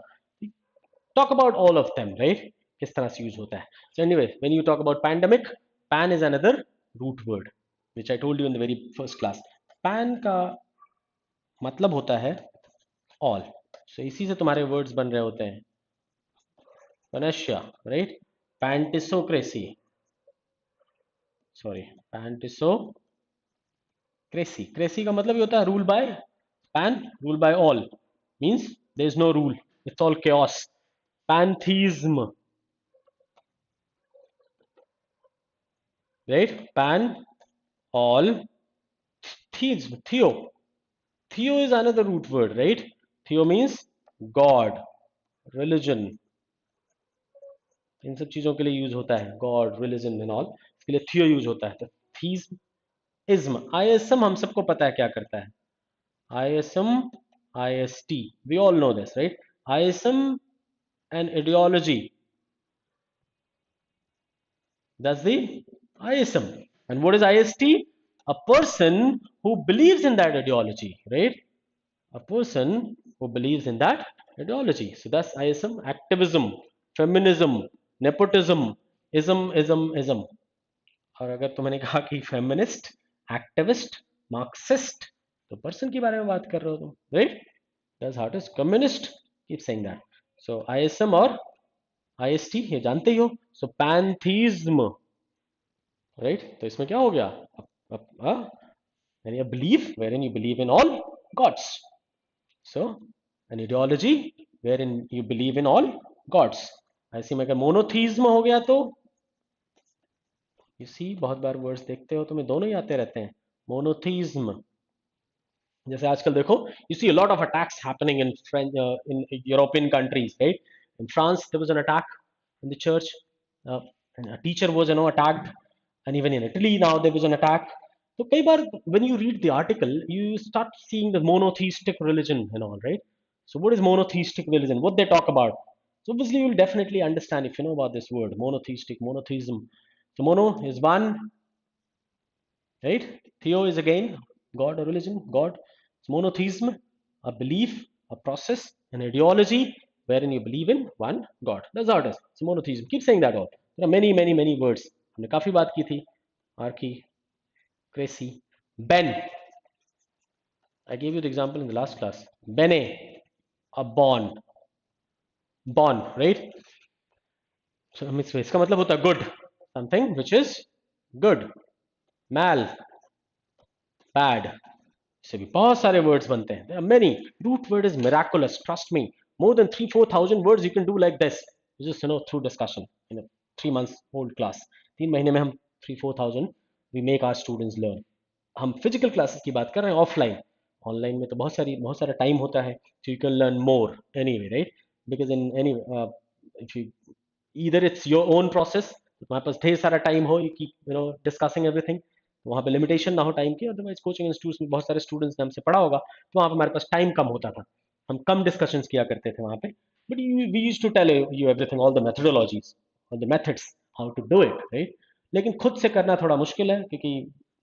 Talk about all of them, right? किस तरह से यूज होता है. So anyway, when you talk about pandemic, pan is another root word which I told you in the very first class. pan का मतलब होता है all. So इसी से तुम्हारे words बन रहे होते हैं. Panacea, right? Pantisocracy, sorry, pantisocracy. Crazy का मतलब ये होता है rule by. Pan, rule by all, means there is no rule, it's all chaos. Pantheism, right? Pan, all. Theism, theo is another root word, right? Theo means God, religion. इन सब चीजों के लिए use होता है, गॉड, रिलीजन एंड ऑल, इसके लिए थियो use होता है. तो थीज्म, इज्म, आईएसएम हम सबको पता है क्या करता है. ISM, IST, we all know this, right? ISM and ideology, that's the ISM. And what is IST? A person who believes in that ideology, right? A person who believes in that ideology. So that's ISM. Activism, feminism, nepotism, ism. और अगर तुमने कहा कि feminist, activist, Marxist, तो person के बारे में बात कर रहे हो तुम, right? That's how it is. Communist, keep saying that. So ISM और आईएसटी ये जानते ही हो. सो पैंथीज्म, राइट? तो इसमें क्या हो गया? a belief wherein you believe in all gods. So an ideology wherein you believe in all gods. ऐसे में अगर मोनोथीज्म हो गया तो इसी बहुत बार वर्ड्स देखते हो तुम्हें दोनों ही आते रहते हैं. मोनोथीज्म, जैसे आजकल देखो, you see a lot of attacks happening in French, in European countries, right? In France there was an attack in the church, and a teacher was, attacked, and even in Italy now there was an attack. So कई बार when you read the article you start seeing the monotheistic religion and all, right? So what is monotheistic religion, what they talk about? So obviously you'll definitely understand if you know about this word monotheistic, monotheism. So mono is one, right? Theo is again God or religion, God. It's monotheism, a belief, a process, an ideology wherein you believe in one God. That's how it is. It's monotheism. Keep saying that out. There are many, many, many words. हमने काफी बात की थी. Archy, crazy, Ben. I gave you the example in the last class. Bene, a born, right? So इसका मतलब होता है good, something which is good. Mal, bad. से भी बहुत सारे वर्ड्स बनते हैं. There are many. Root word is miraculous. Trust me. More than 3-4,000 words you can do like this. Just through discussion in a 3 months old class. 3 महीने में हम 3-4,000 we make our students learn. हम physical classes की बात कर रहे हैं, offline. Online में तो बहुत सारा टाइम होता है. So you can learn more anyway, right? Because in any if you either it's your own process, तुम्हारे पास ढेर सारा टाइम हो, you keep discussing everything, वहाँ पे लिमिटेशन ना हो टाइम की. अदरवाइज कोचिंग इंस्टीट्यूट्स में बहुत सारे स्टूडेंट्स ने हमसे पढ़ा होगा, तो वहाँ पे हमारे पास टाइम कम होता था, हम कम डिस्कशंस किया करते थे वहाँ पे. But we used to tell you everything, all the methodologies और the methods how to do it, right? लेकिन खुद से करना थोड़ा मुश्किल है, क्योंकि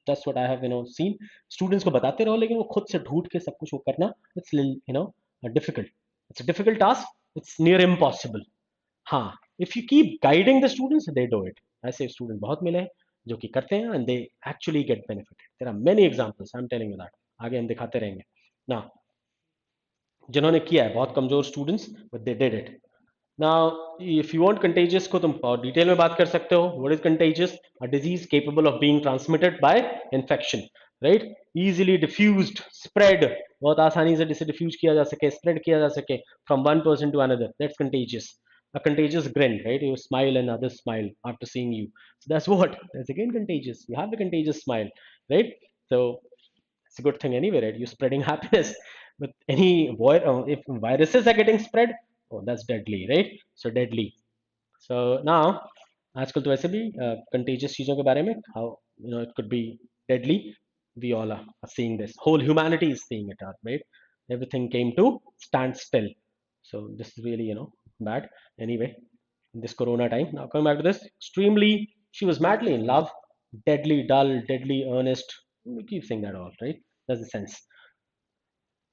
that's what I have seen. Students को बताते रहो, लेकिन वो खुद से ढूंढ के सब कुछ वो करना, it's difficult. It's a difficult task, it's near impossible. हाँ, if you keep guiding the students they do it. ऐसे स्टूडेंट बहुत मिले हैं जो कि करते हैं, and they actually get benefited. There are many examples, I am telling you that. आगे हम दिखाते रहेंगे ना, जिन्होंने किया है, बहुत कमजोर students, but they did it. Now, if you want contagious को तुम और डिटेल में बात कर सकते हो. What is contagious? A disease capable of being transmitted by infection, right? Easily diffused, spread. बहुत आसानी से जिसे diffuse किया जा सके, spread किया जा सके from one person to another. That's contagious. A contagious grin, right? You smile and others smile after seeing you. So that's what. That's again contagious. You have the contagious smile, right? So it's a good thing anyway, right? You're spreading happiness. With any if viruses are getting spread, oh, that's deadly, right? So deadly. So now, आजकल तो वैसे भी contagious चीजों के बारे में, how it could be deadly. We all are seeing this. Whole humanity is seeing it, right? Everything came to stand still. So this is really bad. Anyway, in this Corona time. Now coming back to this, extremely, she was madly in love, deadly dull, deadly earnest. We keep saying that all, right? That's the sense.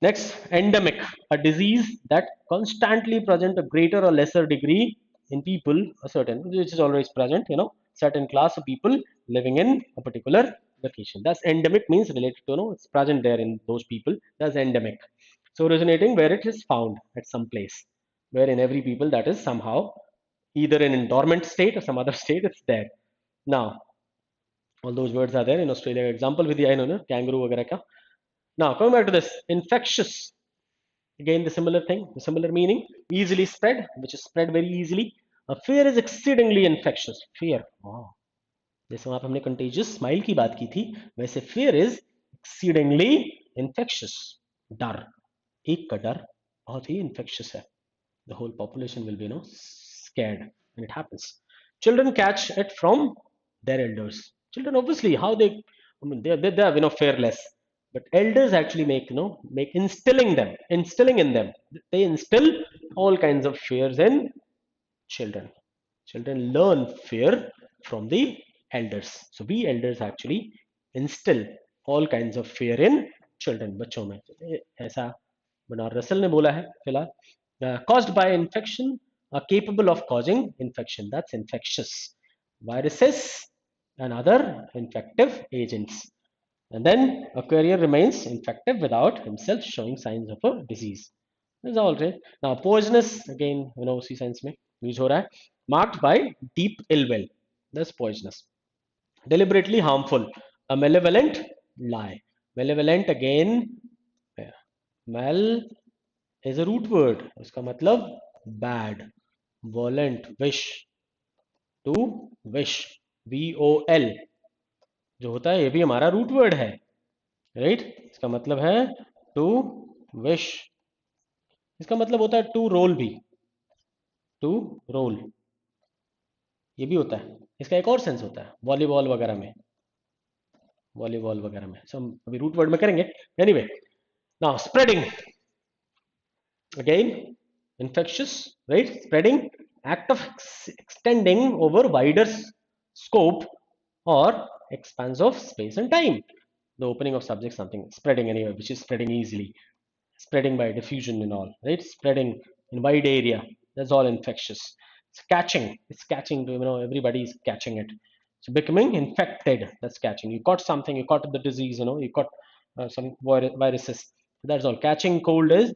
Next, endemic, a disease that constantly present a greater or lesser degree in people, a certain, which is always present, certain class of people living in a particular location. That's endemic, means related to, it's present there in those people. That's endemic. So originating where it is found at some place, where in every people that is somehow either in a dormant state or some other state, it's there. Now, all those words are there in Australia. Example with the kangaroo वगैरह का. Now, coming back to this, infectious. Again, the similar thing, the similar meaning, easily spread, which is spread very easily. Fear is exceedingly infectious. Fear. Wow. जैसे वहां पे हमने contagious smile की बात की थी, वैसे fear is exceedingly infectious. डर, एक का डर बहुत ही infectious है. The whole population will be, scared when it happens. Children catch it from their elders. Children, obviously, how they, I mean, they are, fearless. But elders actually make instilling in them. They instill all kinds of fears in children. Children learn fear from the elders. So we elders actually instill all kinds of fear in children. बच्चों में ऐसा बनार Russell ने बोला है फिलहाल. Caused by infection, are capable of causing infection. That's infectious. Viruses and other infective agents. And then a carrier remains infective without himself showing signs of a disease. That's all right. Now poisonous, again, उसी sense में use हो रहा है. Marked by deep ill will. That's poisonous. Deliberately harmful. A malevolent lie. Malevolent, again, mal is a root word. उसका मतलब bad. Volent, wish. To wish. VOL जो होता है ये भी हमारा रूट वर्ड है, राइट? इसका मतलब है टू विश. इसका मतलब होता है टू रोल भी. टू रोल ये भी होता है. इसका एक और सेंस होता है वॉलीबॉल वगैरह में. वॉलीबॉल वगैरह में हम अभी रूट वर्ड में करेंगे. Anyway, now spreading. Again infectious, right? Spreading, act of extending over wider scope or expanse of space and time. The opening of subject, something spreading anyway, which is spreading easily, spreading by diffusion and all, right? Spreading in wide area. That's all infectious. It's catching. It's catching. Everybody is catching it. So becoming infected. That's catching. You caught something. You caught the disease. You caught some viruses. That's all. Catching cold is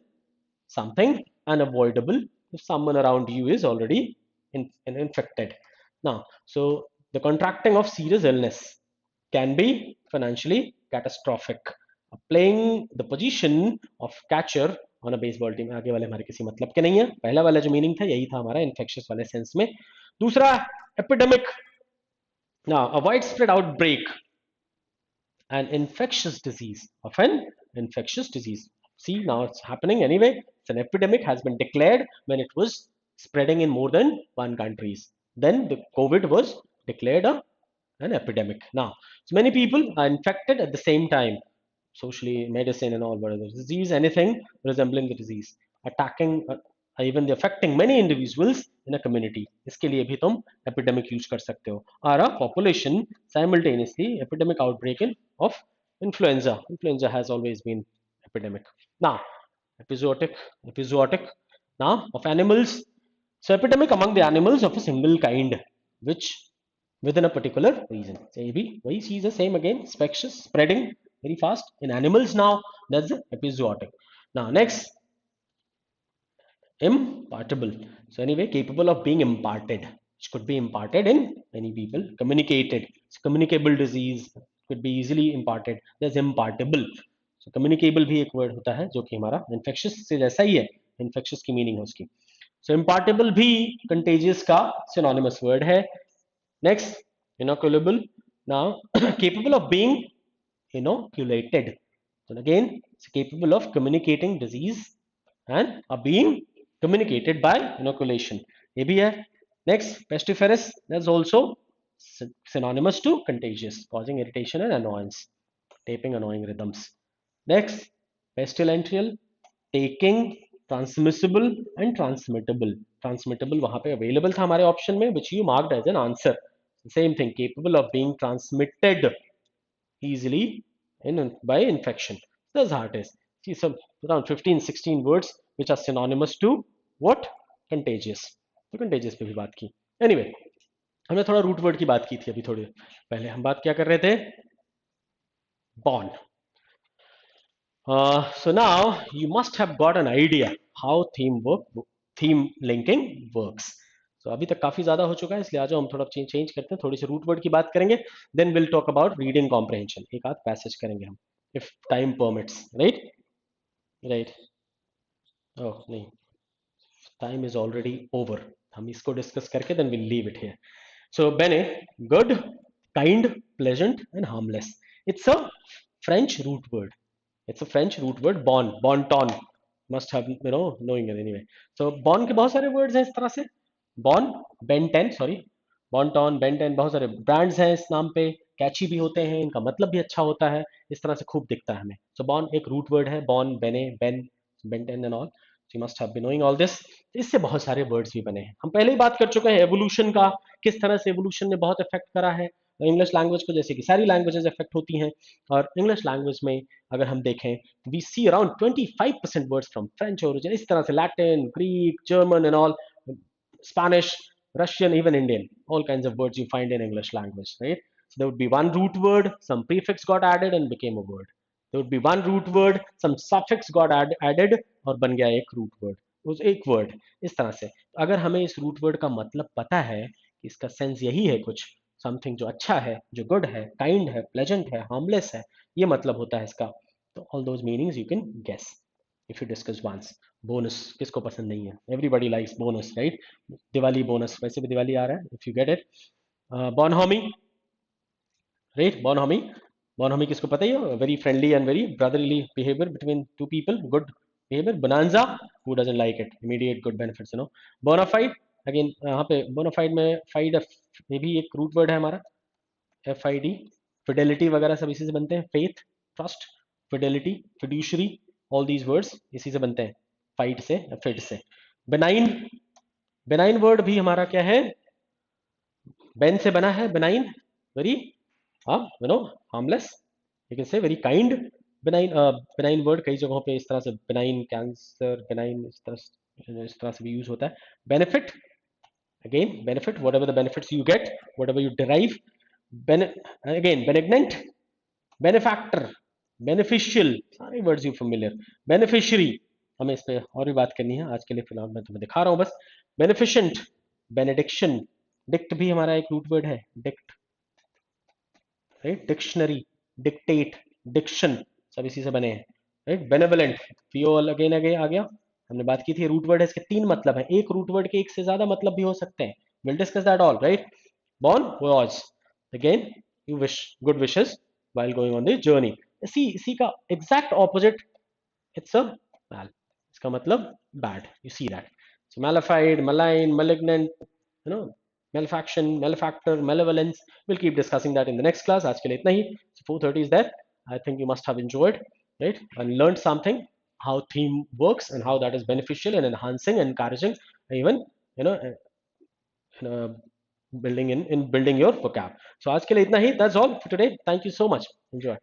something unavoidable if someone around you is already infected. Now, so the contracting of serious illness can be financially catastrophic. Playing the position of catcher on a baseball team. आगे वाले हमारे किसी मतलब के नहीं है. पहला वाला जो मीनिंग था यही था हमारा infectious वाले सेंस में. दूसरा epidemic. Now, a widespread outbreak, an infectious disease, of an infectious disease. See, now it's happening anyway. It's an epidemic, has been declared when it was spreading in more than one countries. Then the COVID was declared an epidemic. Now, so many people are infected at the same time. Socially, medicine and all, whatever disease, anything resembling the disease, attacking, even affecting many individuals in a community. इसके लिए भी तुम epidemic use कर सकते हो. Or a population simultaneously epidemic outbreak of influenza. Influenza has always been epidemic. Now, epizootic now of animals. So epidemic among the animals of a single kind, which within a particular region. So we see the same again, infectious, spreading very fast in animals. Now that's the epizootic. Now next, impartable. So anyway, capable of being imparted, which could be imparted in many people. Communicated, it's communicable disease, could be easily imparted. There's impartable. So communicable भी एक word होता है जो कि हमारा infectious से जैसा ही है. Infectious की meaning है उसकी. So impartable भी contagious का synonymous word है. Next, inoculable. Now capable of being inoculated. So again, it's capable of communicating disease and are being communicated by inoculation. ये भी है. Next, pestiferous, that's also synonymous to contagious, causing irritation and annoyance, taping annoying rhythms. Next, pestilential, taking, transmissible and transmittable. Transmittable वहां पे available था हमारे option में, which you marked as an answer. Same thing, capable of being transmitted easily by infection. That's how it is. See some around 15, 16 words which are synonymous to what? Contagious. तो contagious पे भी बात की. Anyway, हमने थोड़ा root word की बात की थी अभी थोड़ी पहले. हम बात क्या कर रहे थे? Born. So now you must have got an idea how theme linking works. So अभी तक काफी ज्यादा हो चुका है, इसलिए आ जाओ हम थोड़ा चेंज करते हैं, थोड़ी सी रूट वर्ड की बात करेंगे. Then will talk about reading comprehension. एक आध पैसेज करेंगे हम, if time permits. Right right. Oh नहीं, टाइम इज ऑलरेडी ओवर. हम इसको डिस्कस करके then will leave it here. So bene, good, kind, pleasant, and harmless. It's a French root word. It's a French root word. Bon, bon ton. Must have knowing it anyway. So bon के बहुत सारे words हैं इस तरह से. Bon, Ben 10, sorry. Bon ton, Ben 10, बहुत सारे brands हैं इस नाम पे. Catchy भी होते हैं, इनका मतलब भी अच्छा होता है. इस तरह से खूब दिखता है हमें. So bon एक root word है. Bon, Bene, Ben, Ben 10 and all. So you must have been knowing all this. इससे बहुत सारे वर्ड्स भी बने हैं. हम पहले ही बात कर चुके हैं एवोल्यूशन का, किस तरह से एवोल्यूशन ने बहुत इफेक्ट करा है इंग्लिश लैंग्वेज को, जैसे कि सारी लैंग्वेजेस इफेक्ट होती हैं. और इंग्लिश लैंग्वेज में अगर हम देखें, we see around 25% words from French origin. इस तरह से Latin, Greek, German and all, Spanish, Russian, even Indian, all kinds of words you find in English language, right? So there would be one root word, some prefix got added and became a word. There would be one root word, some suffix got added और बन गया एक root word. उस एक word. इस तरह से अगर हमें इस root word का मतलब पता है कि इसका सेंस यही है कुछ, समथिंग जो अच्छा है, जो गुड है, काइंड है, प्लेजेंट है, हार्मलेस है, ये मतलब होता है इसका. तो all those meanings you can guess if you discuss once. Bonus किसको पसंद नहीं है? Everybody likes bonus, right? Diwali bonus, वैसे भी दिवाली आ रहा है, if you get it. Bonhomie, right? Bonhomie, bonhomie किसको पता ही है? Very friendly and very brotherly behaviour between two people, good behaviour. Bonanza, who doesn't like it? Immediate good benefits, bona fide, again यहाँ पे बोनाफाइड में फाइड, ये भी एक रूट वर्ड है हमारा. FID, फिडेलिटी वगैरह सब इसी से बनते हैं. Faith, trust, Fidelity, fiduciary, all these words इसी से बनते हैं, फाइट से, फिड से. बेनाइन, बेनाइन वर्ड भी हमारा क्या है? बेन से बना है. Benign, very harmless, you can say very kind. Benign, benign word कई जगहों पे इस तरह से, बेनाइन कैंसर, बेनाइन इस तरह से भी यूज होता है. Benefit, again benefit, whatever the benefits you get, whatever you derive. Again benignant, benefactor, beneficial, सारे words you familiar. Beneficiary, हमें इस पे और भी बात करनी है, आज के लिए फिलहाल मैं तुम्हें दिखा रहा हूं बस. Beneficent, benediction, dict भी हमारा एक रूट वर्ड है. dict, right? Dictionary, dictate, diction, सब इसी से बने हैं, राइट? बेनेवलेंट, फियोल अगेन अगेन आ गया. हमने बात की थी रूट वर्ड है, इसके तीन मतलब हैं. एक रूट वर्ड के एक से ज्यादा मतलब भी हो सकते हैं. Will discuss that all, right? Born, was, again you wish good wishes while going on the journey. इसी का exact opposite, it's a mal, इसका मतलब bad. You see that. So malified, malign, malignant, malefaction, malefactor, malevolence. We'll keep discussing that in the next class. आज के लिए इतना ही. So 4:30 is there. I think you must have enjoyed, right, and learned something, how theme works and how that is beneficial and enhancing, encouraging, even you know uh, building in building your vocab. So आज के लिए इतना ही. That's all for today. Thank you so much. Enjoy.